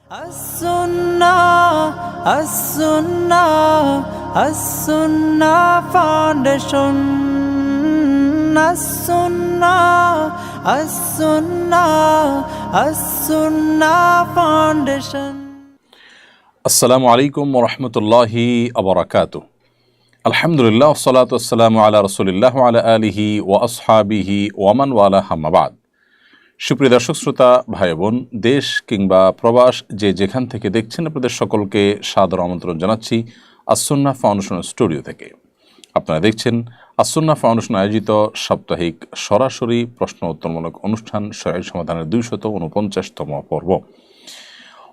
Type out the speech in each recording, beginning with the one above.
As-Sunnah Foundation. As-Sunnah Foundation. আসসালামু আলাইকুম ওয়া রাহমাতুল্লাহি ওয়া বারাকাতুহু। আলহামদুলিল্লাহ ওয়াসসালাতু ওয়াসসালামু আলা রাসূলিল্লাহ ওয়া আলা আলিহি ওয়া আসহাবিহি ওয়া মান ওয়ালা, আম্মা বাদ। সুপ্রিয় দর্শক শ্রোতা ভাই বোন, দেশ কিংবা প্রবাস যে যেখান থেকে দেখছেন, আপনাদের সকলকে সাদর আমন্ত্রণ জানাচ্ছি আস-সুন্নাহ ফাউন্ডেশন স্টুডিও থেকে। আপনারা দেখছেন আস-সুন্নাহ ফাউন্ডেশন আয়োজিত সাপ্তাহিক সরাসরি প্রশ্ন উত্তরমূলক অনুষ্ঠান সহিহ সমাধানের 249তম পর্ব।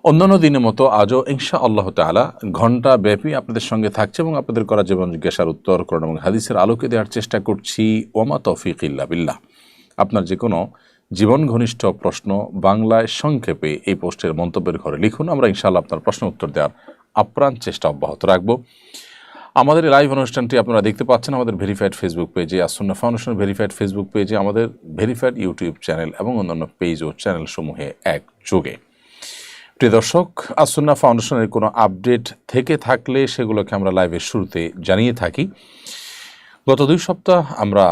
অন্যান্য দিনের মতো আজও ইনশাআল্লাহ তাআলা ঘণ্টা ব্যাপী আপনাদের সঙ্গে থাকছে এবং আপনাদের করা জীবন জিজ্ঞাসার উত্তর কোরআন এবং হাদিসের আলোকে দেওয়ার চেষ্টা করছি। ওমা তৌফিক ইল্লা বিল্লাহ। আপনার যে কোনো জীবন ঘনিষ্ঠ প্রশ্ন বাংলায় সংক্ষেপে এই পোস্টের মন্তব্যের ঘরে লিখুন। আমরা ইনশাআল্লাহ আপনার প্রশ্ন উত্তর দেওয়ার আপ্রাণ চেষ্টা অব্যাহত রাখব। আমাদের এই লাইভ অনুষ্ঠানটি আপনারা দেখতে পাচ্ছেন আমাদের ভেরিফাইড ফেসবুক পেজে, আস-সুন্নাহ ফাউন্ডেশনের ভেরিফাইড ফেসবুক পেজে, আমাদের ভেরিফাইড ইউটিউব চ্যানেল এবং অন্যান্য পেজ ও চ্যানেল সমূহে একযোগে। প্রিয় দর্শক, আস-সুন্নাহ ফাউন্ডেশনের কোনো আপডেট থেকে থাকলে সেগুলোকে আমরা লাইভের শুরুতে জানিয়ে থাকি। গত 2 সপ্তাহ আমরা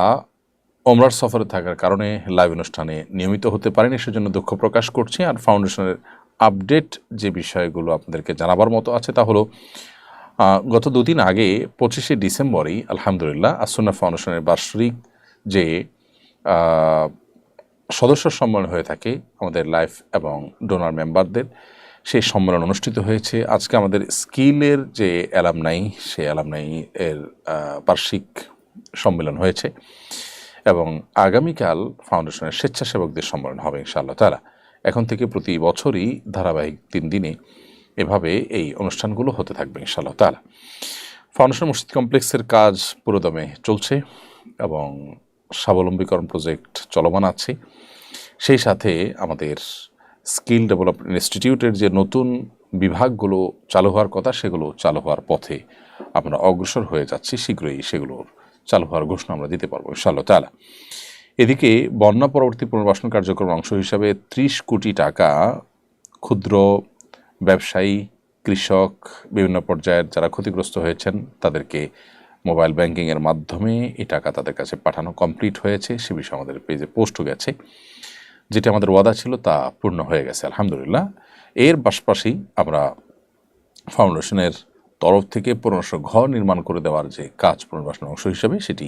ওমরার সফরে থাকার কারণে লাইভ অনুষ্ঠানে নিয়মিত হতে পারিনি, সেজন্য দুঃখ প্রকাশ করছি। আর ফাউন্ডেশনের আপডেট যে বিষয়গুলো আপনাদেরকে জানাবার মতো আছে তা হলো, গত 2 দিন আগে 25শে ডিসেম্বরই আলহামদুলিল্লাহ আস-সুন্নাহ ফাউন্ডেশনের বার্ষিক যে সদস্য সম্মেলন হয়ে থাকে আমাদের লাইফ এবং ডোনার মেম্বারদের, সেই সম্মেলন অনুষ্ঠিত হয়েছে। আজকে আমাদের স্কিলের যে অ্যালামনাই, সেই অ্যালামনাই এর বার্ষিক সম্মেলন হয়েছে এবং আগামীকাল ফাউন্ডেশনের স্বেচ্ছাসেবকদের সম্মেলন হবে ইনশাআল্লাহ তাআলা। এখন থেকে প্রতি বছরই ধারাবাহিক 3 দিনে এভাবে এই অনুষ্ঠানগুলো হতে থাকবে ইনশাআল্লাহ তাআলা। ফাউন্ডেশন মসজিদ কমপ্লেক্সের কাজ পুরোদমে চলছে এবং স্বাবলম্বীকরণ প্রজেক্ট চলমান আছে। সেই সাথে আমাদের স্কিল ডেভেলপমেন্ট ইনস্টিটিউটের যে নতুন বিভাগগুলো চালু হওয়ার কথা, সেগুলো চালু হওয়ার পথে আমরা অগ্রসর হয়ে যাচ্ছি। শীঘ্রই সেগুলোর চালু হওয়ার ঘোষণা আমরা দিতে পারবো ইনশাআল্লাহ তাআলা। এদিকে বন্যা পরবর্তী পুনর্বাসন কার্যক্রমের অংশ হিসাবে 30 কোটি টাকা ক্ষুদ্র ব্যবসায়ী, কৃষক, বিভিন্ন পর্যায়ের যারা ক্ষতিগ্রস্ত হয়েছেন তাদেরকে মোবাইল ব্যাংকিংয়ের মাধ্যমে এই টাকা তাদের কাছে পাঠানো কমপ্লিট হয়েছে। সে বিষয়ে আমাদের পেজে পোস্টও গেছে। যেটা আমাদের ওয়াদা ছিল তা পূর্ণ হয়ে গেছে আলহামদুলিল্লাহ। এর পাশাপাশি আমরা ফাউন্ডেশনের তরফ থেকে 1500 ঘর নির্মাণ করে দেওয়ার যে কাজ পুনর্বাসনের অংশ হিসেবে, সেটি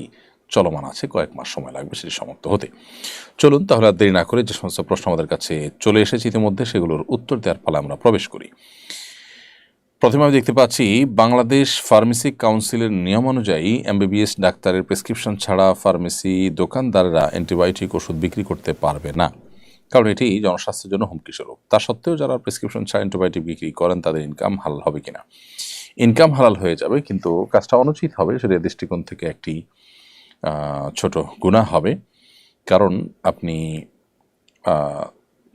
চলমান আছে। কয়েক মাস সময় লাগবে সেটি সমাপ্ত হতে। চলুন তাহলে আর দেরি না করে যে সমস্ত প্রশ্ন আমাদের কাছে চলে এসেছে ইতিমধ্যে, সেগুলোর উত্তর দেওয়ার পালা আমরা প্রবেশ করি। প্রথমে আমি দেখতে পাচ্ছি, বাংলাদেশ ফার্মেসি কাউন্সিলের নিয়ম অনুযায়ী এমবিবিএস ডাক্তারের প্রেসক্রিপশন ছাড়া ফার্মেসি দোকানদাররা অ্যান্টিবায়োটিক ওষুধ বিক্রি করতে পারবে না, কারণ এটি জনস্বাস্থ্যের জন্য হুমকিস্বরূপ। তা সত্ত্বেও যারা প্রেসক্রিপশন ছাড়া অ্যান্টিবায়োটিক বিক্রি করেন তাদের ইনকাম হালাল হবে কিনা? ইনকাম হালাল হয়ে যাবে, কিন্তু কাজটা অনুচিত হবে। শরীয়তের দৃষ্টিকোণ থেকে একটি ছোট গুনাহ হবে, কারণ আপনি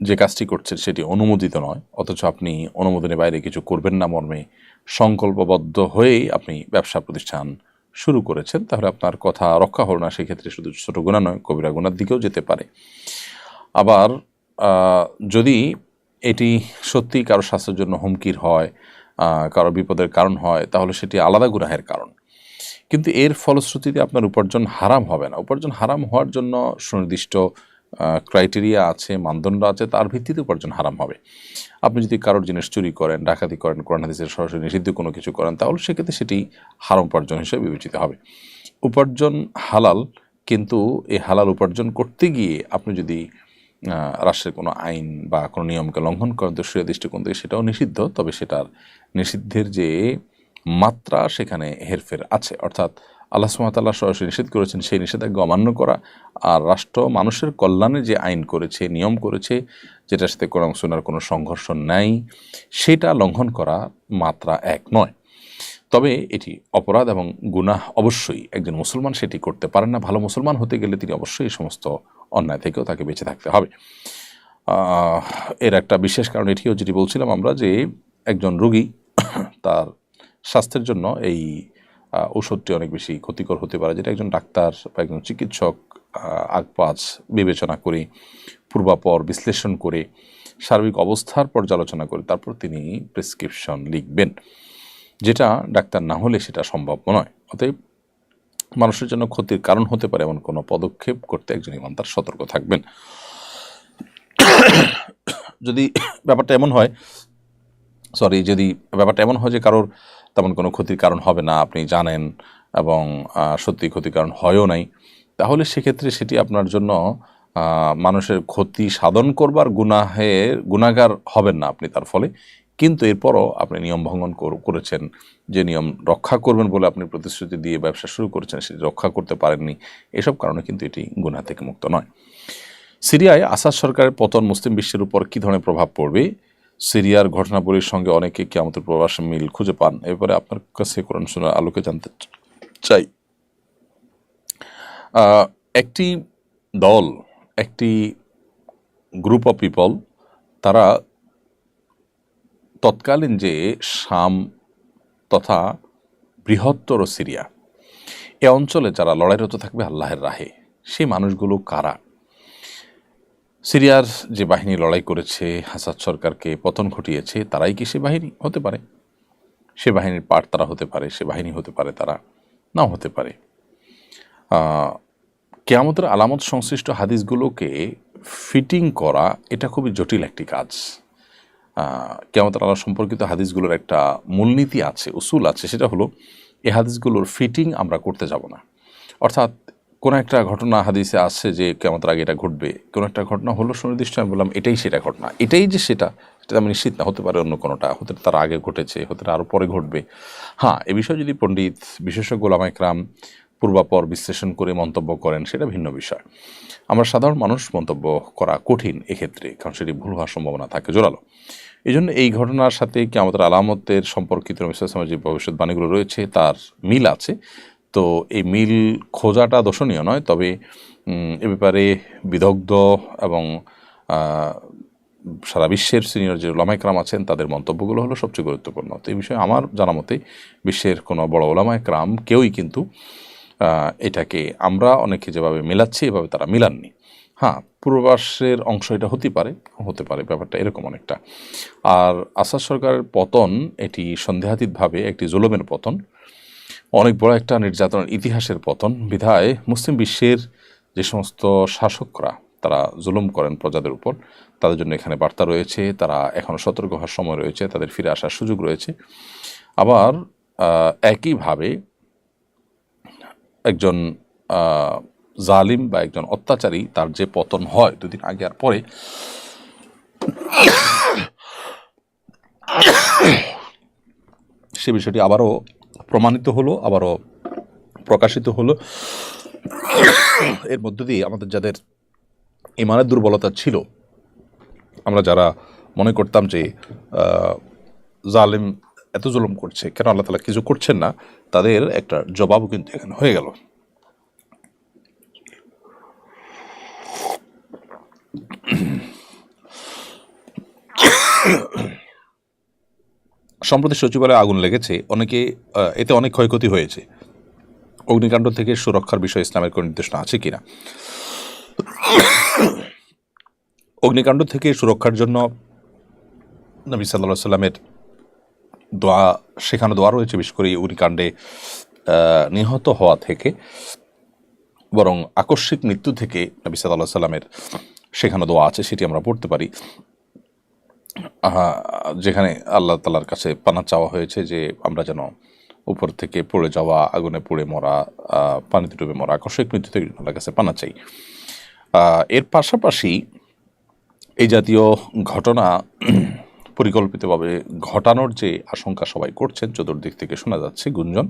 যে কাজটি করছেন সেটি অনুমোদিত নয়, অথচ আপনি অনুমোদনের বাইরে কিছু করবেন না মর্মে সংকল্পবদ্ধ হয়েই আপনি ব্যবসা প্রতিষ্ঠান শুরু করেছেন। তাহলে আপনার কথা রক্ষা হল না। সেক্ষেত্রে শুধু ছোট গুনাহ নয়, কবিরা গুনার দিকেও যেতে পারে। আবার যদি এটি সত্যি কারো স্বাস্থ্যের জন্য হুমকির হয়, কারো বিপদের কারণ হয়, তাহলে সেটি আলাদা গুনাহের কারণ। কিন্তু এর ফলশ্রুতিতে আপনার উপার্জন হারাম হবে না। উপার্জন হারাম হওয়ার জন্য সুনির্দিষ্ট ক্রাইটেরিয়া আছে, মানদণ্ড আছে, তার ভিত্তিতে উপার্জন হারাম হবে। আপনি যদি কারোর জিনিস চুরি করেন, ডাকাতি করেন, কোরআন হাদিসের সরাসরি নিষিদ্ধ কোনো কিছু করেন, তাহলে সেক্ষেত্রে সেটি হারাম উপার্জন হিসেবে বিবেচিত হবে। উপার্জন হালাল, কিন্তু এই হালাল উপার্জন করতে গিয়ে আপনি যদি রাষ্ট্রের কোনো আইন বা কোনো নিয়মকে লঙ্ঘন করেন, তো শরীয়তের দৃষ্টিকোণ থেকে সেটাও নিষিদ্ধ। তবে সেটার নিষিদ্ধের যে মাত্রা, সেখানে হেরফের আছে। অর্থাৎ আল্লাহ সুবহানাহু ওয়া তাআলা সরাসরি নিষেধ করেছেন, সেই নিষেধাজ্ঞা অমান্য করা, আর রাষ্ট্র মানুষের কল্যাণে যে আইন করেছে, নিয়ম করেছে, যেটার সাথে কোরআন সুন্নাহর কোনো সংঘর্ষ নাই, সেটা লঙ্ঘন করা মাত্রা এক নয়। তবে এটি অপরাধ এবং গুনাহ অবশ্যই। একজন মুসলমান সেটি করতে পারেন না। ভালো মুসলমান হতে গেলে তিনি অবশ্যই এই সমস্ত অন্যায় থেকেও তাকে বেঁচে থাকতে হবে। এর একটা বিশেষ কারণ এটিও, যেটি বলছিলাম আমরা, যে একজন রোগী তার স্বাস্থ্যের জন্য এই ঔষধটি অনেক বেশি ক্ষতিকর হতে পারে, যেটা একজন ডাক্তার বা একজন চিকিৎসক আগপাছ বিবেচনা করে, পূর্বাপর বিশ্লেষণ করে সার্বিক অবস্থার পর্যালোচনা করে তারপর তিনি প্রেসক্রিপশন লিখবেন, যেটা ডাক্তার না হলে সেটা সম্ভব নয়। অতএব মানুষের জন্য ক্ষতির কারণ হতে পারে এমন কোনো পদক্ষেপ করতে একজন ইমানদার সতর্ক থাকবেন। যদি ব্যাপারটা এমন হয় যে কারোর তেমন কোনো ক্ষতির কারণ হবে না, আপনি জানেন এবং সত্যি ক্ষতির কারণ হয়ও নাই, তাহলে সেক্ষেত্রে সেটি আপনার জন্য মানুষের ক্ষতি সাধন করবার গুনাহগার হবেন না আপনি তার ফলে। কিন্তু এরপরও আপনি নিয়ম ভঙ্গন করেছেন, যে নিয়ম রক্ষা করবেন বলে আপনি প্রতিশ্রুতি দিয়ে ব্যবসা শুরু করেছেন সেটি রক্ষা করতে পারেননি, এসব কারণে কিন্তু এটি গুনাহ থেকে মুক্ত নয়। সিরিয়ায় আসাদ সরকারের পতন মুসলিম বিশ্বের উপর কী ধরনের প্রভাব পড়বে? সিরিয়ার ঘটনাবলীর সঙ্গে অনেকে কিয়ামতের প্রবাসে মিল খুঁজে পান। এবারে আপনার কাছে কোরআন সুন্নাহর আলোকে জানতে চাই। একটি দল, একটি গ্রুপ অফ পিপল, তারা তৎকালীন যে শাম তথা বৃহত্তর সিরিয়া এ অঞ্চলে যারা লড়াইরত থাকবে আল্লাহের রাহে, সেই মানুষগুলো কারা? সিরিয়ার যে বাহিনী লড়াই করেছে, আসাদ সরকারকে পতন ঘটিয়েছে, তারাই কি সে বাহিনী? হতে পারে। সে বাহিনীর পার্ট তারা হতে পারে, সে বাহিনী হতে পারে, তারা নাও হতে পারে। কিয়ামতের আলামত সংশ্লিষ্ট হাদিসগুলোকে ফিটিং করা এটা খুবই জটিল একটি কাজ। কিয়ামতের আলামত সম্পর্কিত হাদিসগুলোর একটা মূলনীতি আছে, উসুল আছে, সেটা হলো এই হাদিসগুলোর ফিটিং আমরা করতে যাব না। অর্থাৎ কোনো একটা ঘটনা হাদিসে আসছে যে কিয়ামতের আগে এটা ঘটবে, কোনো একটা ঘটনা হলো সুনির্দিষ্ট, আমি বললাম এটাই সেটা ঘটনা, এটাই যে সেটা আমি নিশ্চিত না, হতে পারে অন্য কোনোটা, হতে তার আগে ঘটেছে, হতে আরও পরে ঘটবে। হ্যাঁ, এ বিষয়ে যদি পণ্ডিত বিশেষজ্ঞ ওলামা ইকরাম পূর্বাপর বিশ্লেষণ করে মন্তব্য করেন সেটা ভিন্ন বিষয়। আমরা সাধারণ মানুষ মন্তব্য করা কঠিন এক্ষেত্রে, কারণ সেটি ভুল হওয়ার সম্ভাবনা থাকে জোরালো। এই জন্য এই ঘটনার সাথে কিয়ামতের আলামতের সম্পর্কিত নবী সাল্লাল্লাহু আলাইহি ওয়াসাল্লামের যে ভবিষ্যৎবাণীগুলো রয়েছে তার মিল আছে। তো এই মিল খোঁজাটা দর্শনীয় নয়, তবে এ ব্যাপারে বিদগ্ধ এবং সারা বিশ্বের সিনিয়র যে ওলামা ইকরাম আছেন তাদের মন্তব্যগুলো হলো সবচেয়ে গুরুত্বপূর্ণ। তো এই বিষয়ে আমার জানা মতে বিশ্বের কোনো বড় ওলামা ইকরাম কেউই কিন্তু এটাকে আমরা অনেকে যেভাবে মেলাচ্ছি এভাবে তারা মিলাননি। হ্যাঁ, পূর্বাভাসের অংশ এটা হতে পারে, ব্যাপারটা এরকম অনেকটা। আর আসাদ সরকারের পতন এটি সন্দেহাতীতভাবে একটি জুলুমের পতন, অনেক বড় একটা নির্যাতনের ইতিহাসের পতন। বিধায় মুসলিম বিশ্বের যে সমস্ত শাসকরা তারা জুলুম করেন প্রজাদের উপর, তাদের জন্য এখানে বার্তা রয়েছে, তারা এখনও সতর্ক হওয়ার সময় রয়েছে, তাদের ফিরে আসার সুযোগ রয়েছে। আবার একইভাবে একজন জালিম বা একজন অত্যাচারী তার যে পতন হয় দুদিন আগে আর পরে, সে বিষয়টি আবারও প্রমাণিত হলো, আবারও প্রকাশিত হলো। এর মধ্য দিয়ে আমাদের যাদের ইমানের দুর্বলতা ছিল, আমরা যারা মনে করতাম যে জালিম এত জুলুম করছে, কেন আল্লাহ তাআলা কিছু করছেন না, তাদের একটা জবাবও কিন্তু এখানে হয়ে গেল। সম্প্রতি সচিবালয়ে আগুন লেগেছে, এতে অনেক ক্ষয়ক্ষতি হয়েছে। অগ্নিকাণ্ড থেকে সুরক্ষার বিষয়ে ইসলামের কোনো নির্দেশনা আছে কিনা? অগ্নিকাণ্ড থেকে সুরক্ষার জন্য নবী সাল্লাল্লাহু আলাইহি সাল্লামের দোয়া, শেখানো দোয়া রয়েছে, বিশেষ করে অগ্নিকাণ্ডে নিহত হওয়া থেকে, বরং আকস্মিক মৃত্যু থেকে নবী সাল্লাল্লাহু আলাইহি সাল্লামের শেখানো দোয়া আছে, সেটি আমরা পড়তে পারি, যেখানে আল্লাহ তাআলার কাছে পানা চাওয়া হয়েছে যে আমরা যেন উপর থেকে পড়ে যাওয়া, আগুনে পুড়ে মরা, পানিতে ডুবে মরা, আকস্মিক মৃত্যু থেকে আল্লাহর কাছে পানা চাই। এর পাশাপাশি এই জাতীয় ঘটনা পরিকল্পিতভাবে ঘটানোর যে আশঙ্কা সবাই করছেন, চতুর্দিক থেকে শোনা যাচ্ছে গুঞ্জন,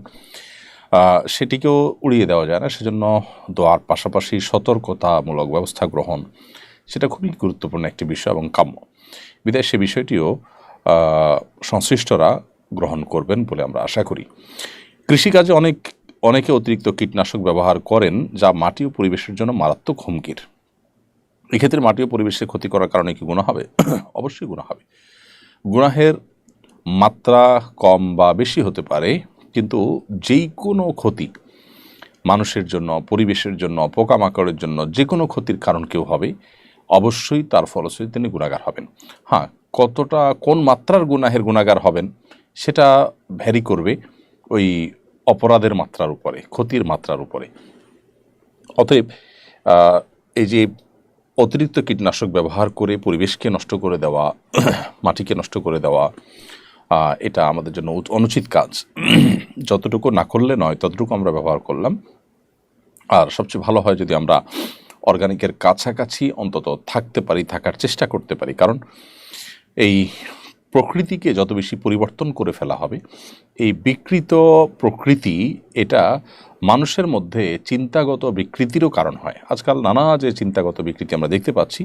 সেটিকেও উড়িয়ে দেওয়া যায় না। সেজন্য দোয়ার পাশাপাশি সতর্কতামূলক ব্যবস্থা গ্রহণ সেটা খুবই গুরুত্বপূর্ণ একটি বিষয় এবং কাম্য। বিধায় সে বিষয়টিও সংশ্লিষ্টরা গ্রহণ করবেন বলে আমরা আশা করি। কৃষিকাজে অনেকে অতিরিক্ত কীটনাশক ব্যবহার করেন, যা মাটি ও পরিবেশের জন্য মারাত্মক হুমকির। এক্ষেত্রে মাটি ও পরিবেশের ক্ষতি করার কারণে কি গুনাহ হবে? অবশ্যই গুনাহ হবে। গুনাহের মাত্রা কম বা বেশি হতে পারে, কিন্তু যেই কোনো ক্ষতি মানুষের জন্য, পরিবেশের জন্য, পোকামাকড়ের জন্য যে কোনো ক্ষতির কারণ কেউ হবে, অবশ্যই তার ফলশ্রুতিতে তিনি গুনাহগার হবেন। হ্যাঁ, কতটা কোন মাত্রার গুনাহের গুনাহগার হবেন সেটা ভ্যারি করবে ওই অপরাধের মাত্রার উপরে, ক্ষতির মাত্রার উপরে। অতএব এই যে অতিরিক্ত কীটনাশক ব্যবহার করে পরিবেশকে নষ্ট করে দেওয়া, মাটিকে নষ্ট করে দেওয়া, এটা আমাদের জন্য অনুচিত কাজ। যতটুকু না করলে নয় ততটুকু আমরা ব্যবহার করলাম। আর সবচেয়ে ভালো হয় যদি আমরা অর্গানিকের কাছাকাছি অন্তত থাকতে পারি, থাকার চেষ্টা করতে পারি। কারণ এই প্রকৃতিকে যত বেশি পরিবর্তন করে ফেলা হবে, এই বিকৃত প্রকৃতি এটা মানুষের মধ্যে চিন্তাগত বিকৃতিরও কারণ হয়। আজকাল নানা যে চিন্তাগত বিকৃতি আমরা দেখতে পাচ্ছি,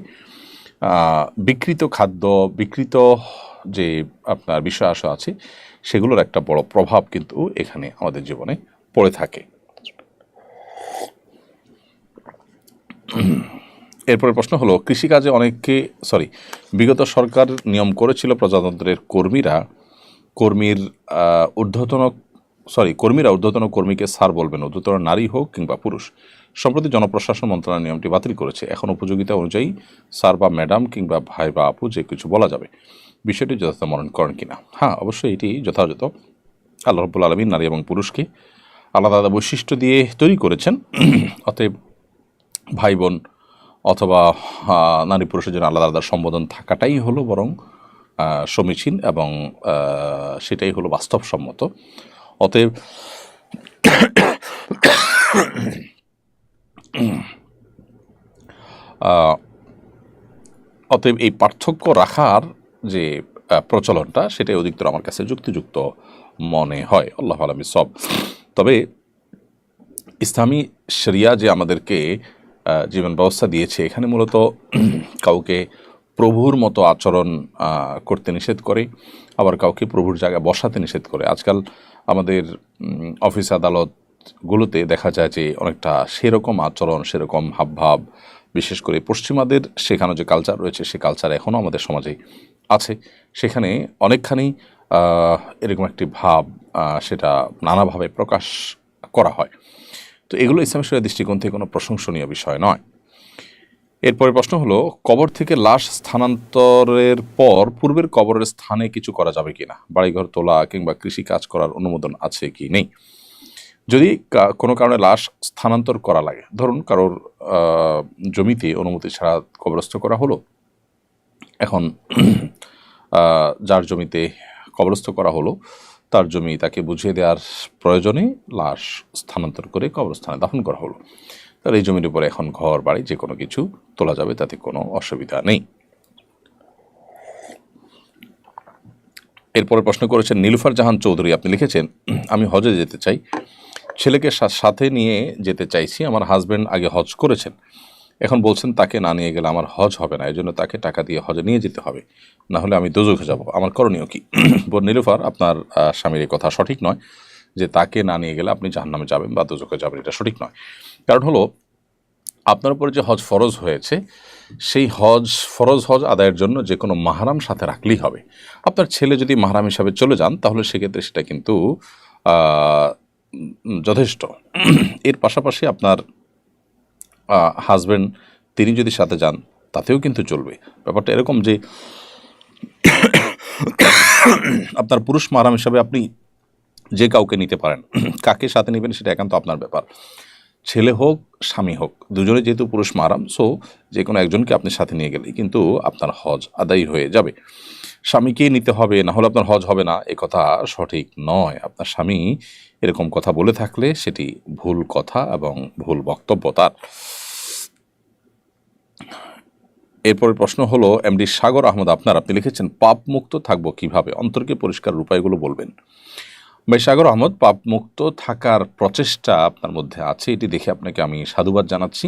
বিকৃত খাদ্য, বিকৃত যে আপনার বিষয় আশা আছে, সেগুলোর একটা বড় প্রভাব কিন্তু এখানে আমাদের জীবনে পড়ে থাকে। এরপরে প্রশ্ন হলো, কৃষিকাজে বিগত সরকার নিয়ম করেছিল প্রজাতন্ত্রের কর্মীরা ঊর্ধ্বতন কর্মীকে স্যার বলবেন, ঊর্ধ্বতন নারী হোক কিংবা পুরুষ। সম্প্রতি জনপ্রশাসন মন্ত্রণালয় নিয়মটি বাতিল করেছে। এখন উপযোগিতা অনুযায়ী স্যার বা ম্যাডাম কিংবা ভাই বা আপু যে কিছু বলা যাবে। বিষয়টি যথাযথ মনে করেন কিনা? হ্যাঁ, অবশ্যই এটি যথাযথ। আল্লাহ রাব্বুল আলামিন নারী এবং পুরুষকে আলাদা আলাদা বৈশিষ্ট্য দিয়ে তৈরি করেছেন। অতএব ভাই বোন অথবা নারী পুরুষের জন্য আলাদা আলাদা সম্বোধন থাকাটাই হলো বরং সমীচীন এবং সেটাই হলো বাস্তবসম্মত। অতএব এই পার্থক্য রাখার যে প্রচলনটা, সেটাই অধিকতর আমার কাছে যুক্তিযুক্ত মনে হয়। আল্লাহু আ'লাম বিসওয়াব। তবে ইসলামী শরিয়া যে আমাদেরকে জীবন ব্যবস্থা দিয়েছে, এখানে মূলত কাউকে প্রভুর মতো আচরণ করতে নিষেধ করে, আবার কাউকে প্রভুর জায়গায় বসাতে নিষেধ করে। আজকাল আমাদের অফিস আদালতগুলোতে দেখা যায় যে অনেকটা সেরকম আচরণ, সেরকম হাবভাব, বিশেষ করে পশ্চিমাদের সেখানে যে কালচার রয়েছে, সে কালচার এখনও আমাদের সমাজে আছে। সেখানে অনেকখানি এরকম একটি ভাব সেটা নানাভাবে প্রকাশ করা হয়। তো এগুলো ইসলামী শরিয়ার দৃষ্টিকোণ থেকে কোনো প্রশংসনীয় বিষয় নয়। এরপরে প্রশ্ন হলো, কবর থেকে লাশ স্থানান্তরের পর পূর্বের কবরের স্থানে কিছু করা যাবে কিনা? বাড়িঘর তোলা কিংবা কৃষি কাজ করার অনুমোদন আছে কি নেই? যদি কোনো কারণে লাশ স্থানান্তর করা লাগে, ধরুন কারোর জমিতে অনুমতি ছাড়া কবরস্থ করা হলো, এখন যার জমিতে কবরস্থ করা হলো তার জমি তাকে বুঝিয়ে দেওয়ার প্রয়োজনে লাশ স্থানান্তর করে কবরস্থানে দাফন করা হলো, তার এই জমির উপরে এখন ঘর বাড়ি যে কোনো কিছু তোলা যাবে, তাতে কোনো অসুবিধা নেই। এরপরে প্রশ্ন করেছেন নীলুফার জাহান চৌধুরী। আপনি লিখেছেন, আমি হজে যেতে চাই, ছেলেকে সাথে নিয়ে যেতে চাইছি। আমার হাজব্যান্ড আগে হজ করেছেন, এখন বলছেন তাকে না নিয়ে গেলে আমার হজ হবে না, এই জন্য তাকে টাকা দিয়ে হজে নিয়ে যেতে হবে, না হলে আমি দোজখে যাব। আমার করণীয় কি? বোন নীলুফার, আপনার স্বামীর এই কথা সঠিক নয় যে তাকে না নিয়ে গেলে আপনি জাহান্নামে যাবেন বা দোজখে যাবেন, এটা সঠিক নয়। কারণ হলো, আপনার উপরে যে হজ ফরজ হয়েছে, সেই ফরজ হজ আদায়ের জন্য যে কোনো মাহরাম সাথে রাখলেই হবে। আপনার ছেলে যদি মাহরাম হিসাবে চলে যান, তাহলে সেক্ষেত্রে সেটা কিন্তু যথেষ্ট। এর পাশাপাশি আপনার হাজব্যান্ড তিনি যদি সাথে যান, তাতেও কিন্তু চলবে। ব্যাপারটা এরকম যে আপনার পুরুষ মাহরাম হিসাবে আপনি যে কাউকে নিতে পারেন, কাকে সাথে নেবেন সেটা একান্ত আপনার ব্যাপার। ছেলে হোক স্বামী হোক, দুজনে যেহেতু পুরুষ মাহরাম, সো যে কোনো একজনকে আপনি সাথে নিয়ে গেলেই কিন্তু আপনার হজ আদায় হয়ে যাবে। স্বামীকেই নিতে হবে, না হলে আপনার হজ হবে না, এ কথা সঠিক নয়। আপনার স্বামী এরকম কথা বলে থাকলে সেটি ভুল কথা এবং ভুল বক্তব্য তার। এরপরে প্রশ্ন হলো এমডি সাগর আহমদ আপনি লিখেছেন, পাপ মুক্ত থাকবো কিভাবে? অন্তরকে পরিষ্কার উপায়গুলো বলবেন। ভাই সাগর আহমদ, পাপ মুক্ত থাকার প্রচেষ্টা আপনার মধ্যে আছে, এটি দেখে আপনাকে আমি সাধুবাদ জানাচ্ছি।